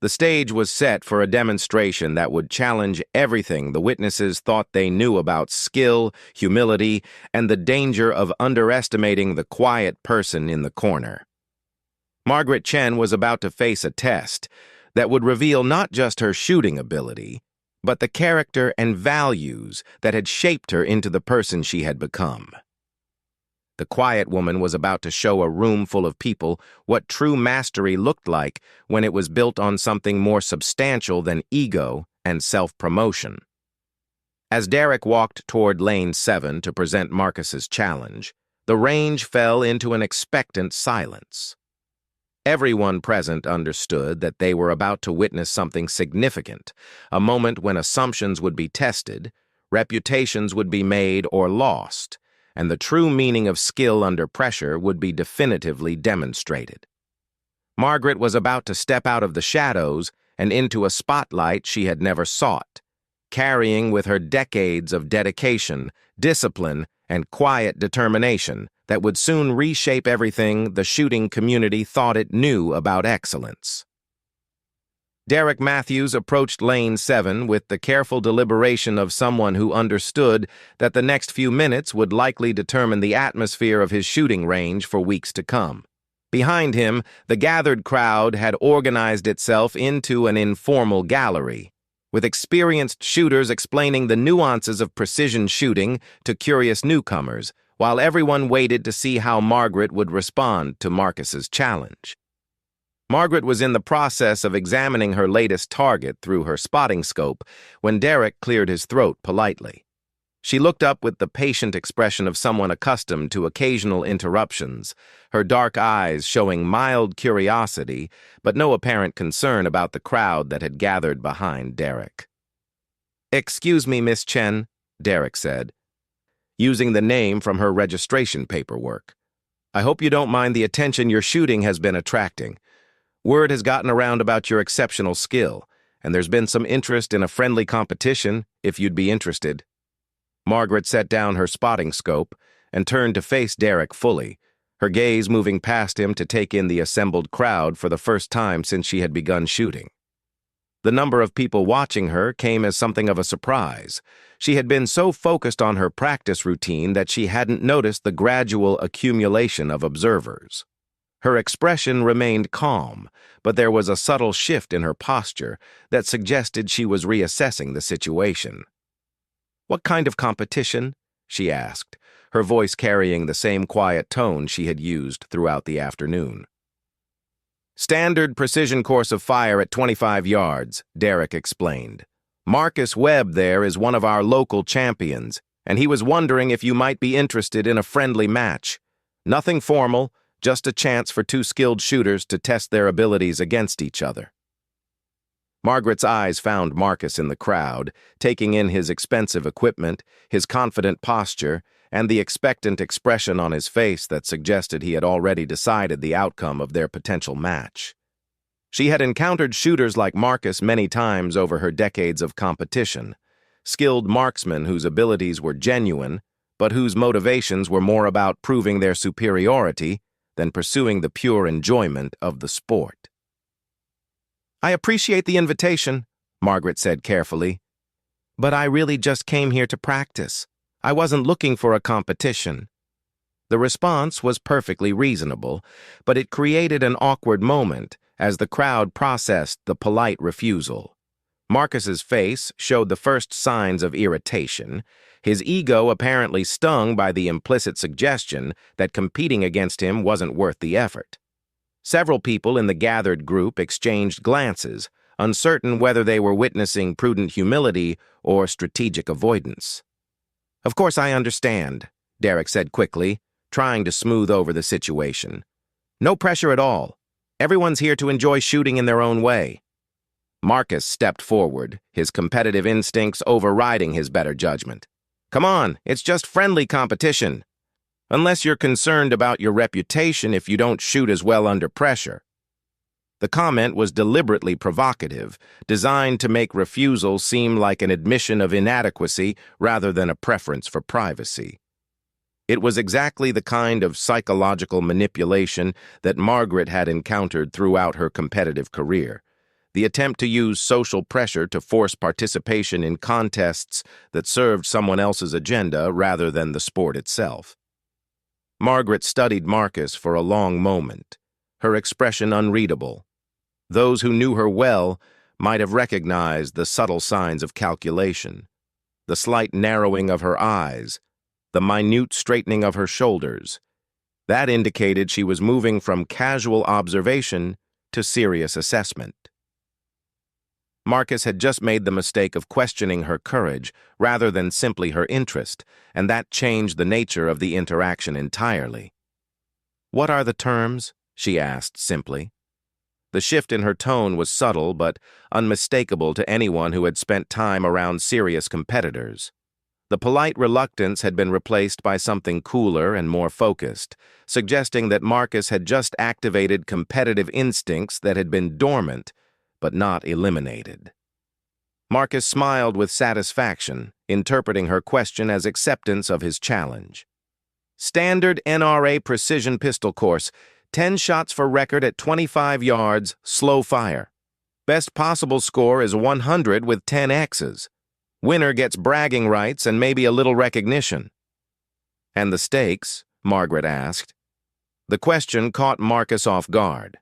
The stage was set for a demonstration that would challenge everything the witnesses thought they knew about skill, humility, and the danger of underestimating the quiet person in the corner. Margaret Chen was about to face a test that would reveal not just her shooting ability, but the character and values that had shaped her into the person she had become. The quiet woman was about to show a room full of people what true mastery looked like when it was built on something more substantial than ego and self-promotion. As Derek walked toward Lane 7 to present Marcus's challenge, the range fell into an expectant silence. Everyone present understood that they were about to witness something significant, a moment when assumptions would be tested, reputations would be made or lost, and the true meaning of skill under pressure would be definitively demonstrated. Margaret was about to step out of the shadows and into a spotlight she had never sought, carrying with her decades of dedication, discipline, and quiet determination that would soon reshape everything the shooting community thought it knew about excellence. Derek Matthews approached Lane 7 with the careful deliberation of someone who understood that the next few minutes would likely determine the atmosphere of his shooting range for weeks to come. Behind him, the gathered crowd had organized itself into an informal gallery, with experienced shooters explaining the nuances of precision shooting to curious newcomers, while everyone waited to see how Margaret would respond to Marcus's challenge. Margaret was in the process of examining her latest target through her spotting scope when Derek cleared his throat politely. She looked up with the patient expression of someone accustomed to occasional interruptions, her dark eyes showing mild curiosity but no apparent concern about the crowd that had gathered behind Derek. "Excuse me, Miss Chen," Derek said, using the name from her registration paperwork. "I hope you don't mind the attention your shooting has been attracting. Word has gotten around about your exceptional skill, and there's been some interest in a friendly competition, if you'd be interested." Margaret set down her spotting scope and turned to face Derek fully, her gaze moving past him to take in the assembled crowd for the first time since she had begun shooting. The number of people watching her came as something of a surprise. She had been so focused on her practice routine that she hadn't noticed the gradual accumulation of observers. Her expression remained calm, but there was a subtle shift in her posture that suggested she was reassessing the situation. "What kind of competition?" she asked, her voice carrying the same quiet tone she had used throughout the afternoon. "Standard precision course of fire at 25 yards, Derek explained. "Marcus Webb there is one of our local champions, and he was wondering if you might be interested in a friendly match. Nothing formal, just a chance for two skilled shooters to test their abilities against each other." Margaret's eyes found Marcus in the crowd, taking in his expensive equipment, his confident posture, and the expectant expression on his face that suggested he had already decided the outcome of their potential match. She had encountered shooters like Marcus many times over her decades of competition, skilled marksmen whose abilities were genuine, but whose motivations were more about proving their superiority than pursuing the pure enjoyment of the sport. "I appreciate the invitation," Margaret said carefully, "but I really just came here to practice. I wasn't looking for a competition." The response was perfectly reasonable, but it created an awkward moment as the crowd processed the polite refusal. Marcus's face showed the first signs of irritation, his ego apparently stung by the implicit suggestion that competing against him wasn't worth the effort. Several people in the gathered group exchanged glances, uncertain whether they were witnessing prudent humility or strategic avoidance. "Of course I understand," Derek said quickly, trying to smooth over the situation. "No pressure at all. Everyone's here to enjoy shooting in their own way." Marcus stepped forward, his competitive instincts overriding his better judgment. "Come on, it's just friendly competition. Unless you're concerned about your reputation if you don't shoot as well under pressure." The comment was deliberately provocative, designed to make refusal seem like an admission of inadequacy rather than a preference for privacy. It was exactly the kind of psychological manipulation that Margaret had encountered throughout her competitive career. The attempt to use social pressure to force participation in contests that served someone else's agenda rather than the sport itself. Margaret studied Marcus for a long moment, her expression unreadable. Those who knew her well might have recognized the subtle signs of calculation, the slight narrowing of her eyes, the minute straightening of her shoulders. That indicated she was moving from casual observation to serious assessment. Marcus had just made the mistake of questioning her courage rather than simply her interest, and that changed the nature of the interaction entirely. "What are the terms?" she asked simply. The shift in her tone was subtle but unmistakable to anyone who had spent time around serious competitors. The polite reluctance had been replaced by something cooler and more focused, suggesting that Marcus had just activated competitive instincts that had been dormant but not eliminated. Marcus smiled with satisfaction, interpreting her question as acceptance of his challenge. "Standard NRA precision pistol course, 10 shots for record at 25 yards, slow fire. Best possible score is 100 with 10 X's. Winner gets bragging rights and maybe a little recognition." "And the stakes?" Margaret asked. The question caught Marcus off guard.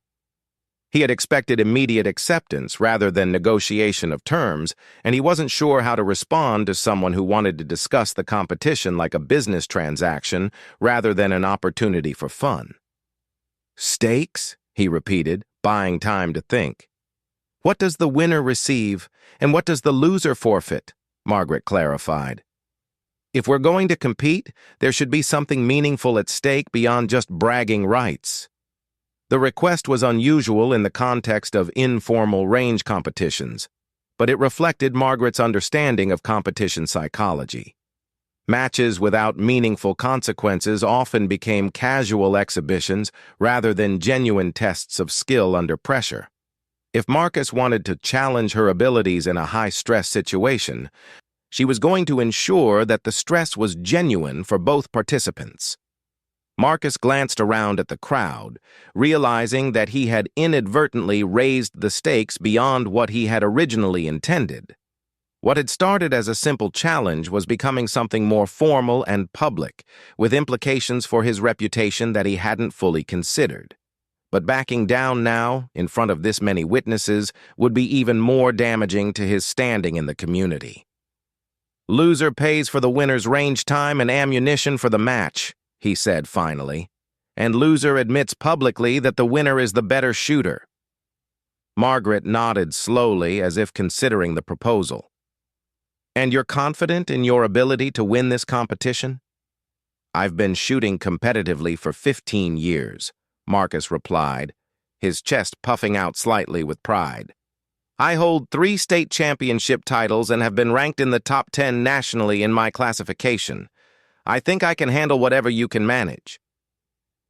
He had expected immediate acceptance rather than negotiation of terms, and he wasn't sure how to respond to someone who wanted to discuss the competition like a business transaction rather than an opportunity for fun. "Stakes?" he repeated, buying time to think. "What does the winner receive, and what does the loser forfeit?" Margaret clarified. "If we're going to compete, there should be something meaningful at stake beyond just bragging rights." The request was unusual in the context of informal range competitions, but it reflected Margaret's understanding of competition psychology. Matches without meaningful consequences often became casual exhibitions rather than genuine tests of skill under pressure. If Marcus wanted to challenge her abilities in a high-stress situation, she was going to ensure that the stress was genuine for both participants. Marcus glanced around at the crowd, realizing that he had inadvertently raised the stakes beyond what he had originally intended. What had started as a simple challenge was becoming something more formal and public, with implications for his reputation that he hadn't fully considered. But backing down now, in front of this many witnesses, would be even more damaging to his standing in the community. "Loser pays for the winner's range time and ammunition for the match," he said finally, "and loser admits publicly that the winner is the better shooter." Margaret nodded slowly as if considering the proposal. "And you're confident in your ability to win this competition?" "I've been shooting competitively for 15 years, Marcus replied, his chest puffing out slightly with pride. "I hold 3 state championship titles and have been ranked in the top 10 nationally in my classification. I think I can handle whatever you can manage."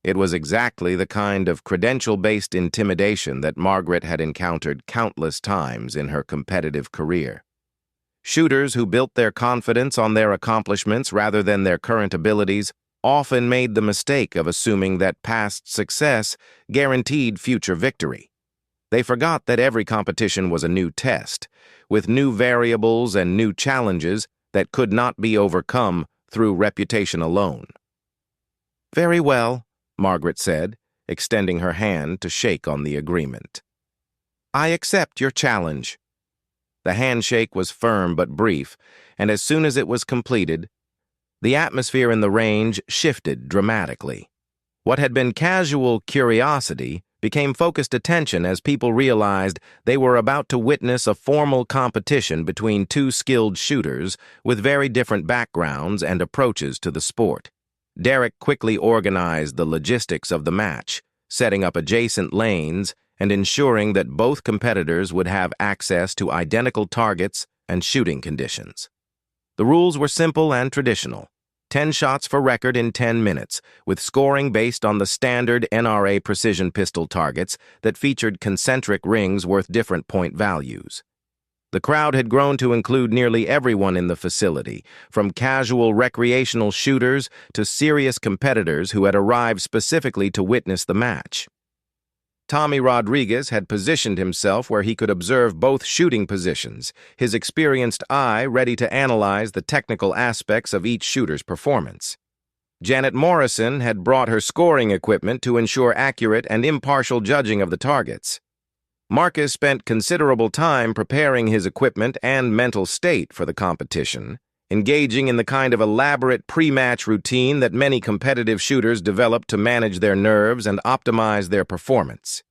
It was exactly the kind of credential-based intimidation that Margaret had encountered countless times in her competitive career. Shooters who built their confidence on their accomplishments rather than their current abilities often made the mistake of assuming that past success guaranteed future victory. They forgot that every competition was a new test, with new variables and new challenges that could not be overcome through reputation alone. "Very well," Margaret said, extending her hand to shake on the agreement. "I accept your challenge." The handshake was firm but brief, and as soon as it was completed, the atmosphere in the range shifted dramatically. What had been casual curiosity became focused attention as people realized they were about to witness a formal competition between 2 skilled shooters with very different backgrounds and approaches to the sport. Derek quickly organized the logistics of the match, setting up adjacent lanes and ensuring that both competitors would have access to identical targets and shooting conditions. The rules were simple and traditional. 10 shots for record in 10 minutes, with scoring based on the standard NRA precision pistol targets that featured concentric rings worth different point values. The crowd had grown to include nearly everyone in the facility, from casual recreational shooters to serious competitors who had arrived specifically to witness the match. Tommy Rodriguez had positioned himself where he could observe both shooting positions, his experienced eye ready to analyze the technical aspects of each shooter's performance. Janet Morrison had brought her scoring equipment to ensure accurate and impartial judging of the targets. Marcus spent considerable time preparing his equipment and mental state for the competition, engaging in the kind of elaborate pre-match routine that many competitive shooters develop to manage their nerves and optimize their performance.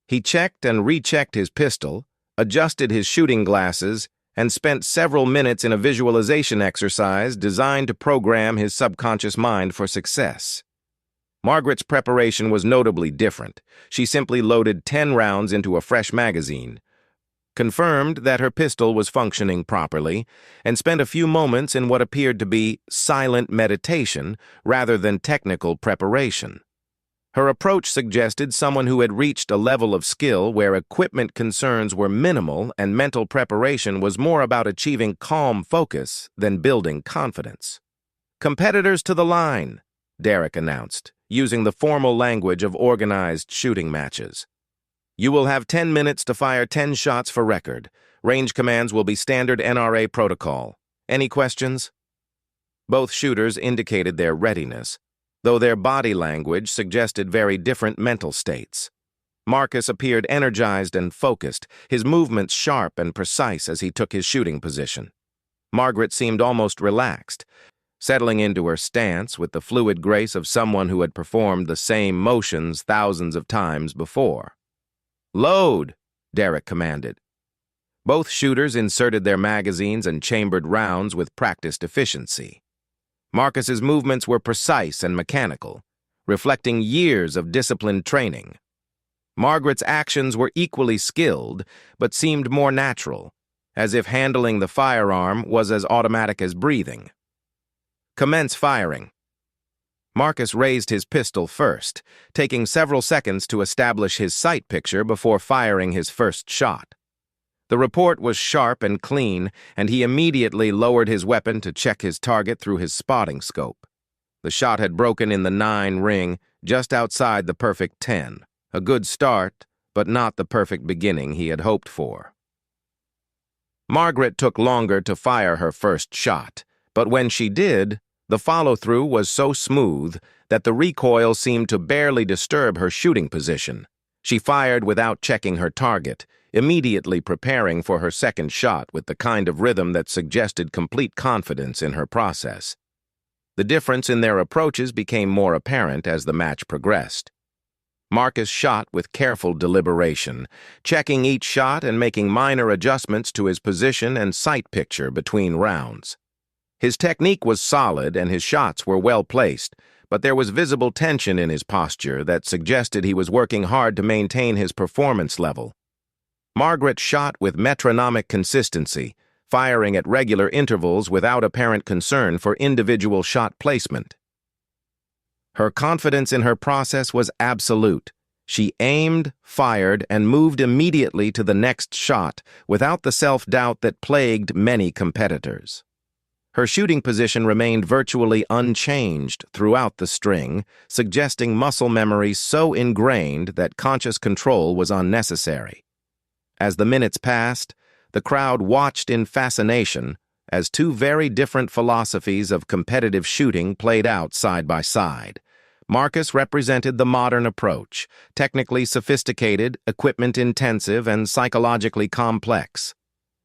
He checked and rechecked his pistol, adjusted his shooting glasses, and spent several minutes in a visualization exercise designed to program his subconscious mind for success. Margaret's preparation was notably different. She simply loaded 10 rounds into a fresh magazine, confirmed that her pistol was functioning properly, and spent a few moments in what appeared to be silent meditation rather than technical preparation. Her approach suggested someone who had reached a level of skill where equipment concerns were minimal and mental preparation was more about achieving calm focus than building confidence. "Competitors to the line," Derek announced, using the formal language of organized shooting matches. "You will have 10 minutes to fire 10 shots for record. Range commands will be standard NRA protocol. Any questions?" Both shooters indicated their readiness, though their body language suggested very different mental states. Marcus appeared energized and focused, his movements sharp and precise as he took his shooting position. Margaret seemed almost relaxed, settling into her stance with the fluid grace of someone who had performed the same motions thousands of times before. "Load," Derek commanded. Both shooters inserted their magazines and chambered rounds with practiced efficiency. Marcus's movements were precise and mechanical, reflecting years of disciplined training. Margaret's actions were equally skilled, but seemed more natural, as if handling the firearm was as automatic as breathing. "Commence firing." Marcus raised his pistol first, taking several seconds to establish his sight picture before firing his first shot. The report was sharp and clean, and he immediately lowered his weapon to check his target through his spotting scope. The shot had broken in the 9 ring, just outside the perfect 10. A good start, but not the perfect beginning he had hoped for. Margaret took longer to fire her first shot, but when she did, the follow-through was so smooth that the recoil seemed to barely disturb her shooting position. She fired without checking her target, immediately preparing for her second shot with the kind of rhythm that suggested complete confidence in her process. The difference in their approaches became more apparent as the match progressed. Marcus shot with careful deliberation, checking each shot and making minor adjustments to his position and sight picture between rounds. His technique was solid and his shots were well placed, but there was visible tension in his posture that suggested he was working hard to maintain his performance level. Margaret shot with metronomic consistency, firing at regular intervals without apparent concern for individual shot placement. Her confidence in her process was absolute. She aimed, fired, and moved immediately to the next shot without the self-doubt that plagued many competitors. Her shooting position remained virtually unchanged throughout the string, suggesting muscle memory so ingrained that conscious control was unnecessary. As the minutes passed, the crowd watched in fascination as 2 very different philosophies of competitive shooting played out side by side. Marcus represented the modern approach, technically sophisticated, equipment-intensive, and psychologically complex.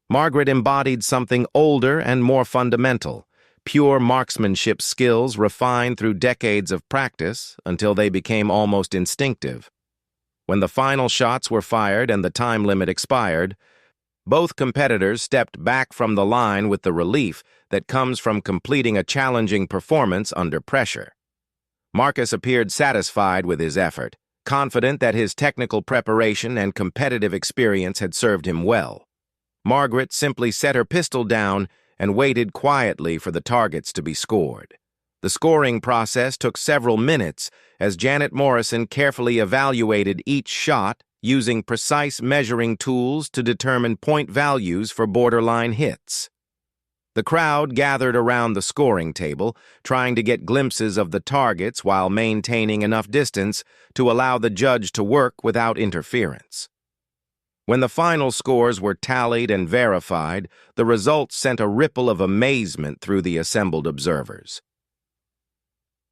Margaret embodied something older and more fundamental, pure marksmanship skills refined through decades of practice until they became almost instinctive. When the final shots were fired and the time limit expired, both competitors stepped back from the line with the relief that comes from completing a challenging performance under pressure. Marcus appeared satisfied with his effort, confident that his technical preparation and competitive experience had served him well. Margaret simply set her pistol down and waited quietly for the targets to be scored. The scoring process took several minutes as Janet Morrison carefully evaluated each shot using precise measuring tools to determine point values for borderline hits. The crowd gathered around the scoring table, trying to get glimpses of the targets while maintaining enough distance to allow the judge to work without interference. When the final scores were tallied and verified, the results sent a ripple of amazement through the assembled observers.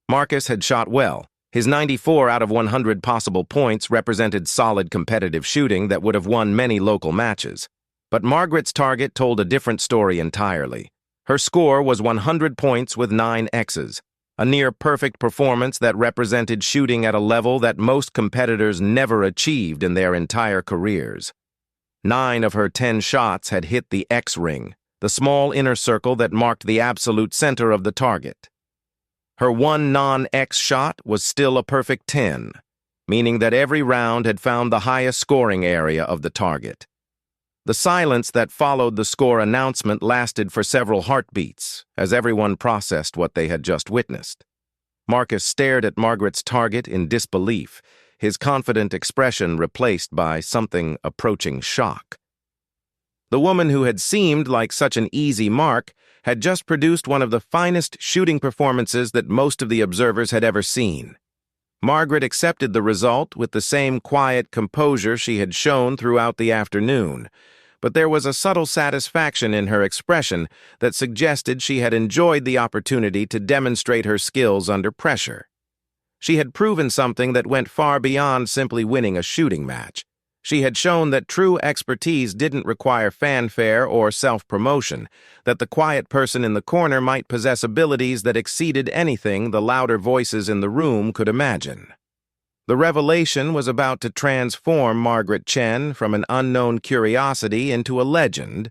Marcus had shot well. His 94 out of 100 possible points represented solid competitive shooting that would have won many local matches. But Margaret's target told a different story entirely. Her score was 100 points with 9 X's, a near-perfect performance that represented shooting at a level that most competitors never achieved in their entire careers. 9 of her 10 shots had hit the X ring, the small inner circle that marked the absolute center of the target. Her one non-X shot was still a perfect 10, meaning that every round had found the highest scoring area of the target. The silence that followed the score announcement lasted for several heartbeats, as everyone processed what they had just witnessed. Marcus stared at Margaret's target in disbelief, his confident expression replaced by something approaching shock. The woman who had seemed like such an easy mark had just produced one of the finest shooting performances that most of the observers had ever seen. Margaret accepted the result with the same quiet composure she had shown throughout the afternoon, but there was a subtle satisfaction in her expression that suggested she had enjoyed the opportunity to demonstrate her skills under pressure. She had proven something that went far beyond simply winning a shooting match. She had shown that true expertise didn't require fanfare or self-promotion, that the quiet person in the corner might possess abilities that exceeded anything the louder voices in the room could imagine. The revelation was about to transform Margaret Chen from an unknown curiosity into a legend,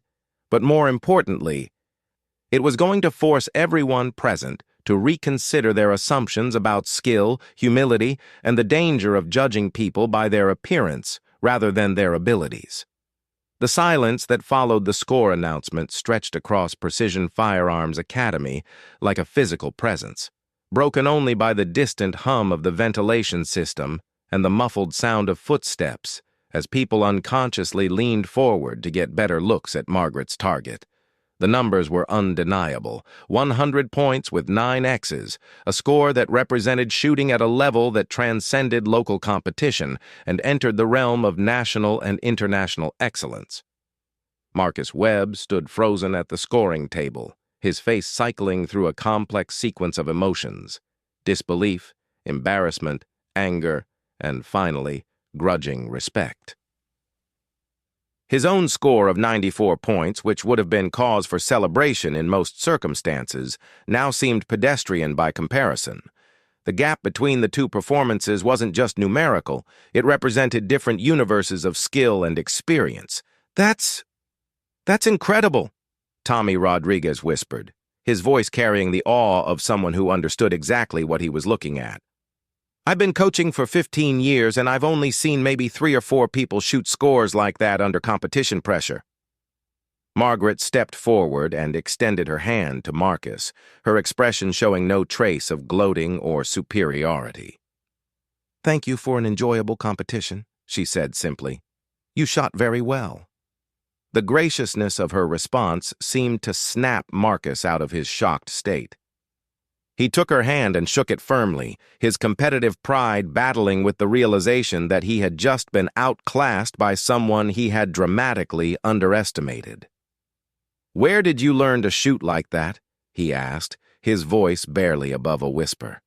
but more importantly, it was going to force everyone present to reconsider their assumptions about skill, humility, and the danger of judging people by their appearance rather than their abilities. The silence that followed the score announcement stretched across Precision Firearms Academy like a physical presence, broken only by the distant hum of the ventilation system and the muffled sound of footsteps as people unconsciously leaned forward to get better looks at Margaret's target. The numbers were undeniable. 100 points with 9 X's, a score that represented shooting at a level that transcended local competition and entered the realm of national and international excellence. Marcus Webb stood frozen at the scoring table, his face cycling through a complex sequence of emotions: disbelief, embarrassment, anger, and finally, grudging respect. His own score of 94 points, which would have been cause for celebration in most circumstances, now seemed pedestrian by comparison. The gap between the two performances wasn't just numerical, it represented different universes of skill and experience. That's incredible, Tommy Rodriguez whispered, his voice carrying the awe of someone who understood exactly what he was looking at. I've been coaching for 15 years, and I've only seen maybe 3 or 4 people shoot scores like that under competition pressure. Margaret stepped forward and extended her hand to Marcus, her expression showing no trace of gloating or superiority. "Thank you for an enjoyable competition," she said simply. "You shot very well." The graciousness of her response seemed to snap Marcus out of his shocked state. He took her hand and shook it firmly, his competitive pride battling with the realization that he had just been outclassed by someone he had dramatically underestimated. "Where did you learn to shoot like that?" he asked, his voice barely above a whisper.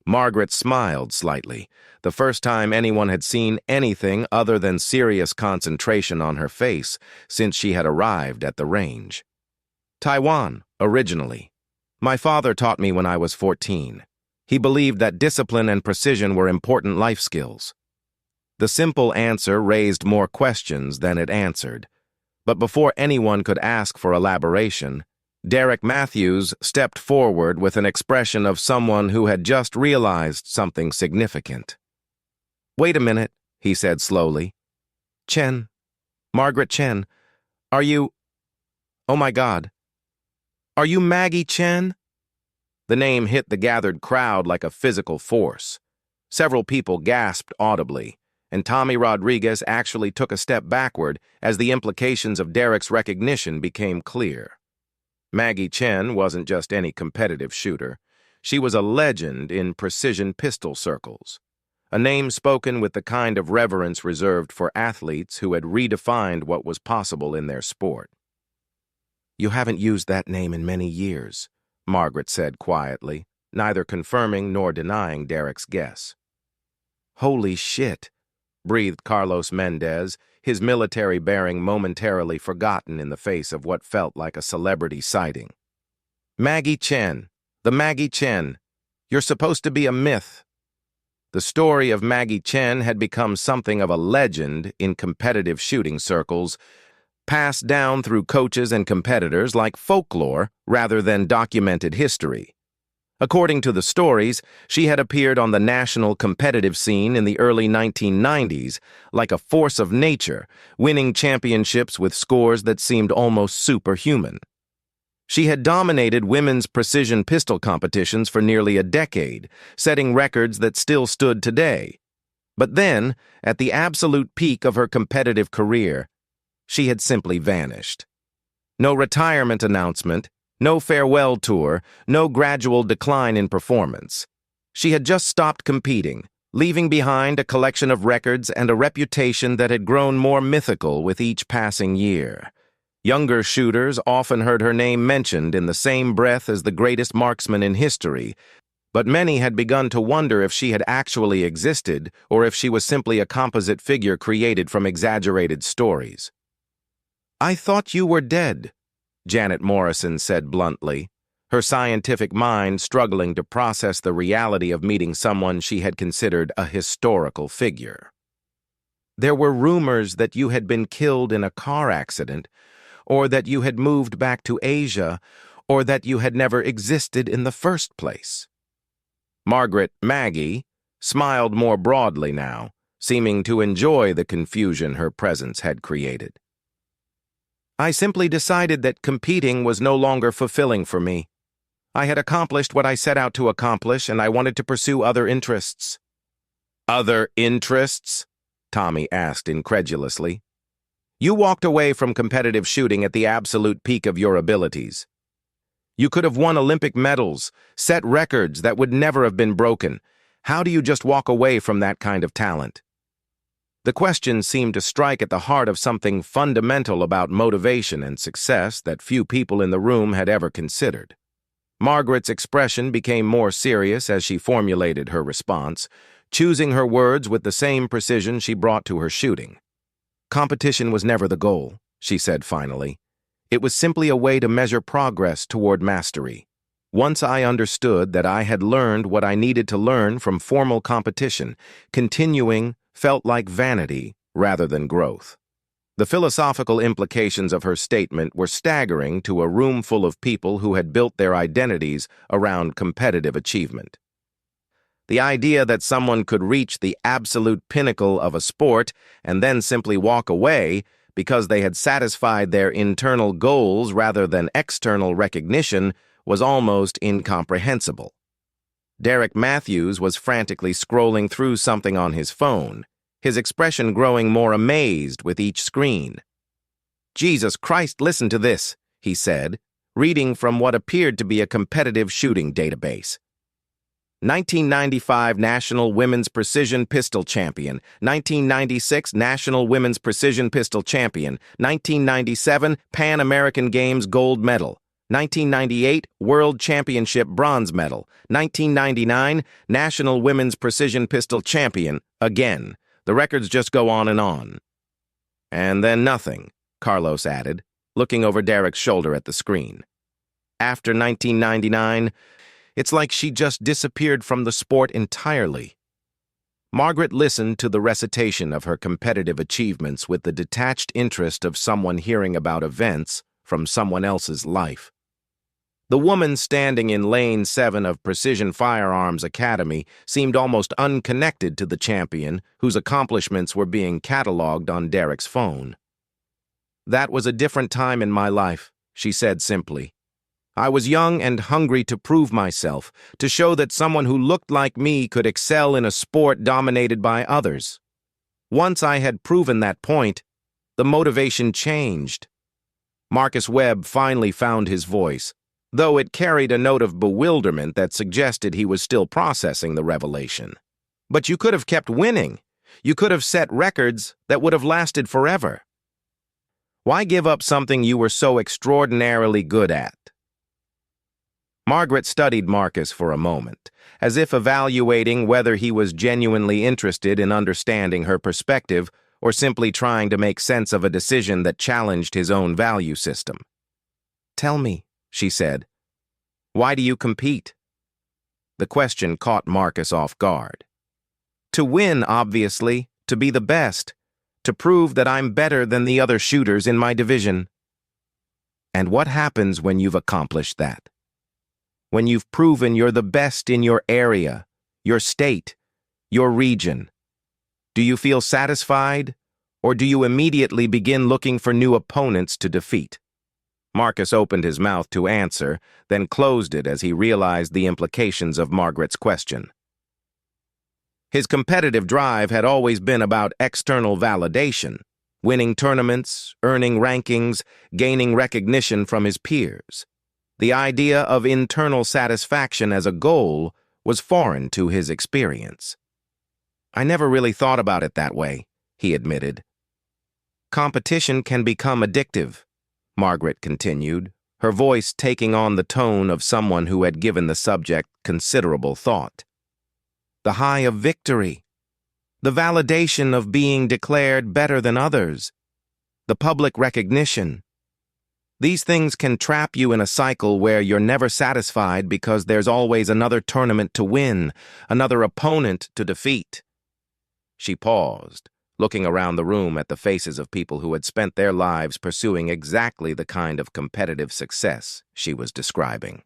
Margaret smiled slightly, the first time anyone had seen anything other than serious concentration on her face since she had arrived at the range. "Taiwan, originally. My father taught me when I was 14. He believed that discipline and precision were important life skills." The simple answer raised more questions than it answered. But before anyone could ask for elaboration, Derek Matthews stepped forward with an expression of someone who had just realized something significant. "Wait a minute," he said slowly. "Chen, Margaret Chen, are you... Oh my God. Are you Maggie Chen?" The name hit the gathered crowd like a physical force. Several people gasped audibly, and Tommy Rodriguez actually took a step backward as the implications of Derek's recognition became clear. Maggie Chen wasn't just any competitive shooter. She was a legend in precision pistol circles, a name spoken with the kind of reverence reserved for athletes who had redefined what was possible in their sport. "You haven't used that name in many years," Margaret said quietly, neither confirming nor denying Derek's guess. "Holy shit," breathed Carlos Mendez, his military bearing momentarily forgotten in the face of what felt like a celebrity sighting. "Maggie Chen, the Maggie Chen. You're supposed to be a myth." The story of Maggie Chen had become something of a legend in competitive shooting circles, passed down through coaches and competitors like folklore rather than documented history. According to the stories, she had appeared on the national competitive scene in the early 1990s like a force of nature, winning championships with scores that seemed almost superhuman. She had dominated women's precision pistol competitions for nearly a decade, setting records that still stood today. But then, at the absolute peak of her competitive career, she had simply vanished. No retirement announcement, no farewell tour, no gradual decline in performance. She had just stopped competing, leaving behind a collection of records and a reputation that had grown more mythical with each passing year. Younger shooters often heard her name mentioned in the same breath as the greatest marksman in history, but many had begun to wonder if she had actually existed or if she was simply a composite figure created from exaggerated stories. "I thought you were dead," Janet Morrison said bluntly, her scientific mind struggling to process the reality of meeting someone she had considered a historical figure. "There were rumors that you had been killed in a car accident, or that you had moved back to Asia, or that you had never existed in the first place." Maggie, smiled more broadly now, seeming to enjoy the confusion her presence had created. "I simply decided that competing was no longer fulfilling for me. I had accomplished what I set out to accomplish, and I wanted to pursue other interests." "Other interests?" Tommy asked incredulously. "You walked away from competitive shooting at the absolute peak of your abilities. You could have won Olympic medals, set records that would never have been broken. How do you just walk away from that kind of talent?" The question seemed to strike at the heart of something fundamental about motivation and success that few people in the room had ever considered. Margaret's expression became more serious as she formulated her response, choosing her words with the same precision she brought to her shooting. "Competition was never the goal," she said finally. "It was simply a way to measure progress toward mastery. Once I understood that I had learned what I needed to learn from formal competition, continuing felt like vanity rather than growth." The philosophical implications of her statement were staggering to a room full of people who had built their identities around competitive achievement. The idea that someone could reach the absolute pinnacle of a sport and then simply walk away because they had satisfied their internal goals rather than external recognition was almost incomprehensible. Derek Matthews was frantically scrolling through something on his phone, his expression growing more amazed with each screen. "Jesus Christ, listen to this," he said, reading from what appeared to be a competitive shooting database. 1995 National Women's Precision Pistol Champion, 1996 National Women's Precision Pistol Champion, 1997 Pan American Games Gold Medal, 1998 World Championship Bronze Medal, 1999 National Women's Precision Pistol Champion, again. The records just go on and on. "And then nothing," Carlos added, looking over Derek's shoulder at the screen. "After 1999, it's like she just disappeared from the sport entirely." Margaret listened to the recitation of her competitive achievements with the detached interest of someone hearing about events from someone else's life. The woman standing in Lane 7 of Precision Firearms Academy seemed almost unconnected to the champion whose accomplishments were being cataloged on Derek's phone. "That was a different time in my life," she said simply. "I was young and hungry to prove myself, to show that someone who looked like me could excel in a sport dominated by others." Once I had proven that point, the motivation changed. Marcus Webb finally found his voice, though it carried a note of bewilderment that suggested he was still processing the revelation. But you could have kept winning. You could have set records that would have lasted forever. Why give up something you were so extraordinarily good at? Margaret studied Marcus for a moment, as if evaluating whether he was genuinely interested in understanding her perspective or simply trying to make sense of a decision that challenged his own value system. "Tell me," she said, "why do you compete?" The question caught Marcus off guard. "To win, obviously, to be the best, to prove that I'm better than the other shooters in my division." "And what happens when you've accomplished that? When you've proven you're the best in your area, your state, your region? Do you feel satisfied, or do you immediately begin looking for new opponents to defeat?" Marcus opened his mouth to answer, then closed it as he realized the implications of Margaret's question. His competitive drive had always been about external validation, winning tournaments, earning rankings, gaining recognition from his peers. The idea of internal satisfaction as a goal was foreign to his experience. "I never really thought about it that way," he admitted. "Competition can become addictive," Margaret continued, her voice taking on the tone of someone who had given the subject considerable thought. "The high of victory, the validation of being declared better than others, the public recognition. These things can trap you in a cycle where you're never satisfied because there's always another tournament to win, another opponent to defeat." She paused, looking around the room at the faces of people who had spent their lives pursuing exactly the kind of competitive success she was describing.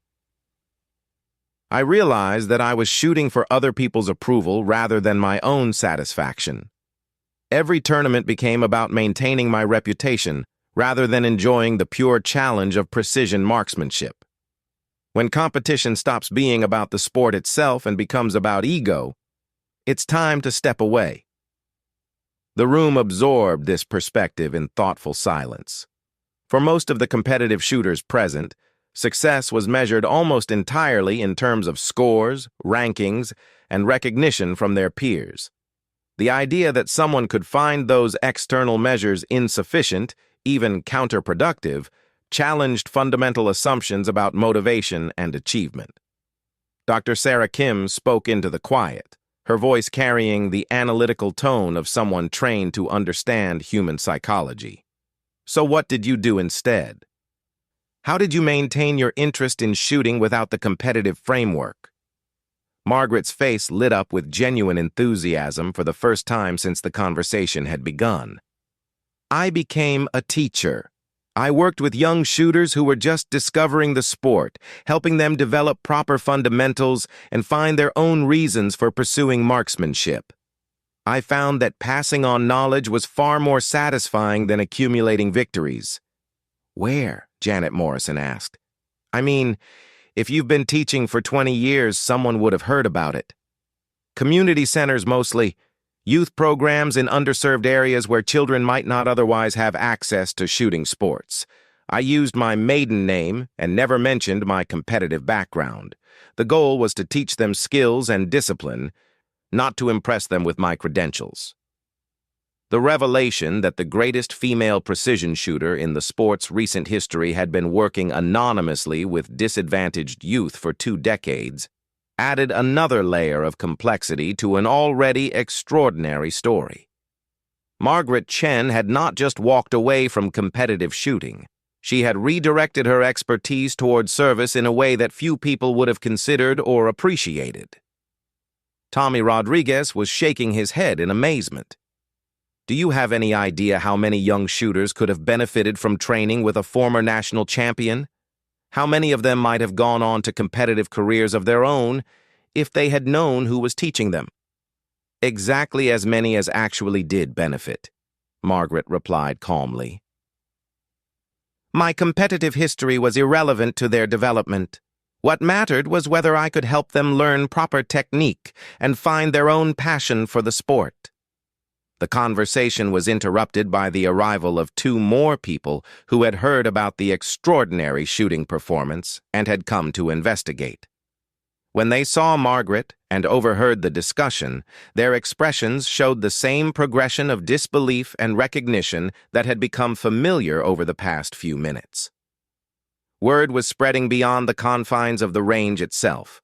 "I realized that I was shooting for other people's approval rather than my own satisfaction. Every tournament became about maintaining my reputation rather than enjoying the pure challenge of precision marksmanship. When competition stops being about the sport itself and becomes about ego, it's time to step away." The room absorbed this perspective in thoughtful silence. For most of the competitive shooters present, success was measured almost entirely in terms of scores, rankings, and recognition from their peers. The idea that someone could find those external measures insufficient, even counterproductive, challenged fundamental assumptions about motivation and achievement. Dr. Sarah Kim spoke into the quiet, her voice carrying the analytical tone of someone trained to understand human psychology. "So what did you do instead? How did you maintain your interest in shooting without the competitive framework?" Margaret's face lit up with genuine enthusiasm for the first time since the conversation had begun. "I became a teacher. I worked with young shooters who were just discovering the sport, helping them develop proper fundamentals and find their own reasons for pursuing marksmanship. I found that passing on knowledge was far more satisfying than accumulating victories." "Where?" Janet Morrison asked. "I mean, if you've been teaching for 20 years, someone would have heard about it." "Community centers mostly. Youth programs in underserved areas where children might not otherwise have access to shooting sports. I used my maiden name and never mentioned my competitive background. The goal was to teach them skills and discipline, not to impress them with my credentials." The revelation that the greatest female precision shooter in the sport's recent history had been working anonymously with disadvantaged youth for 2 decades added another layer of complexity to an already extraordinary story. Margaret Chen had not just walked away from competitive shooting. She had redirected her expertise toward service in a way that few people would have considered or appreciated. Tommy Rodriguez was shaking his head in amazement. "Do you have any idea how many young shooters could have benefited from training with a former national champion? How many of them might have gone on to competitive careers of their own if they had known who was teaching them?" "Exactly as many as actually did benefit," Margaret replied calmly. "My competitive history was irrelevant to their development. What mattered was whether I could help them learn proper technique and find their own passion for the sport." The conversation was interrupted by the arrival of two more people who had heard about the extraordinary shooting performance and had come to investigate. When they saw Margaret and overheard the discussion, their expressions showed the same progression of disbelief and recognition that had become familiar over the past few minutes. Word was spreading beyond the confines of the range itself.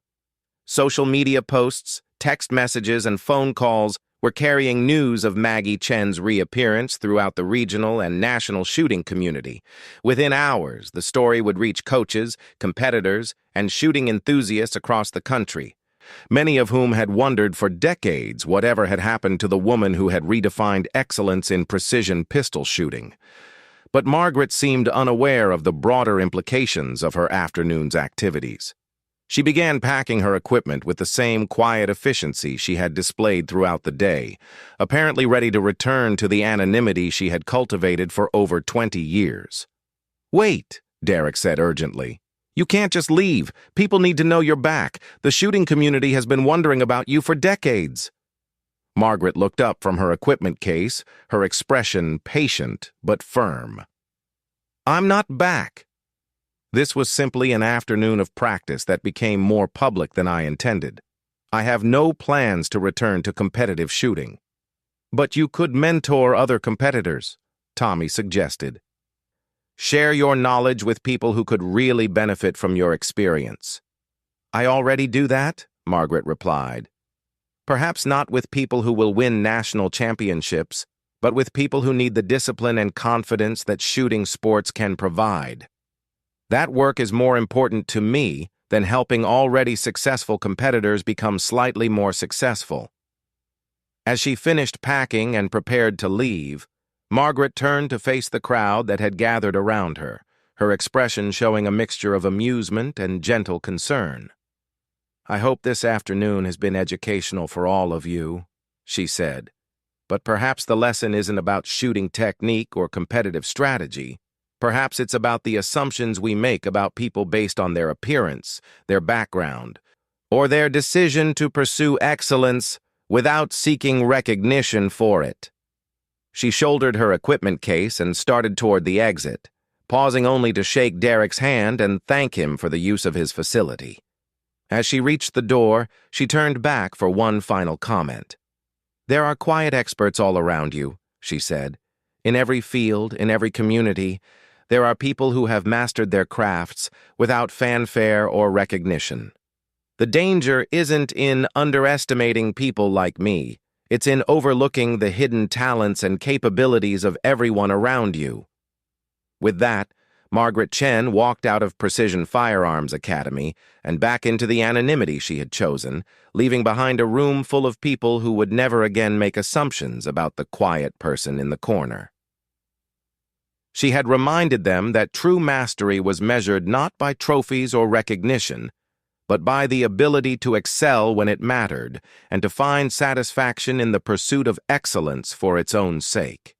Social media posts, text messages, and phone calls were carrying news of Maggie Chen's reappearance throughout the regional and national shooting community. Within hours, the story would reach coaches, competitors, and shooting enthusiasts across the country, many of whom had wondered for decades whatever had happened to the woman who had redefined excellence in precision pistol shooting. But Margaret seemed unaware of the broader implications of her afternoon's activities. She began packing her equipment with the same quiet efficiency she had displayed throughout the day, apparently ready to return to the anonymity she had cultivated for over 20 years. "Wait," Derek said urgently. "You can't just leave. People need to know you're back. The shooting community has been wondering about you for decades." Margaret looked up from her equipment case, her expression patient but firm. "I'm not back. This was simply an afternoon of practice that became more public than I intended. I have no plans to return to competitive shooting." "But you could mentor other competitors," Tommy suggested. "Share your knowledge with people who could really benefit from your experience." "I already do that," Margaret replied. "Perhaps not with people who will win national championships, but with people who need the discipline and confidence that shooting sports can provide. That work is more important to me than helping already successful competitors become slightly more successful." As she finished packing and prepared to leave, Margaret turned to face the crowd that had gathered around her, her expression showing a mixture of amusement and gentle concern. "I hope this afternoon has been educational for all of you," she said. "But perhaps the lesson isn't about shooting technique or competitive strategy. Perhaps it's about the assumptions we make about people based on their appearance, their background, or their decision to pursue excellence without seeking recognition for it." She shouldered her equipment case and started toward the exit, pausing only to shake Derek's hand and thank him for the use of his facility. As she reached the door, she turned back for one final comment. "There are quiet experts all around you," she said. "In every field, in every community, there are people who have mastered their crafts without fanfare or recognition. The danger isn't in underestimating people like me. It's in overlooking the hidden talents and capabilities of everyone around you." With that, Margaret Chen walked out of Precision Firearms Academy and back into the anonymity she had chosen, leaving behind a room full of people who would never again make assumptions about the quiet person in the corner. She had reminded them that true mastery was measured not by trophies or recognition, but by the ability to excel when it mattered and to find satisfaction in the pursuit of excellence for its own sake.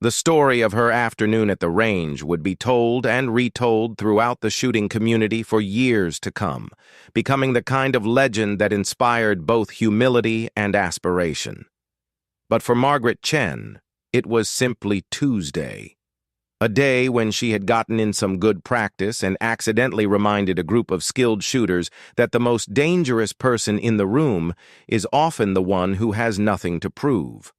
The story of her afternoon at the range would be told and retold throughout the shooting community for years to come, becoming the kind of legend that inspired both humility and aspiration. But for Margaret Chen, it was simply Tuesday. A day when she had gotten in some good practice and accidentally reminded a group of skilled shooters that the most dangerous person in the room is often the one who has nothing to prove.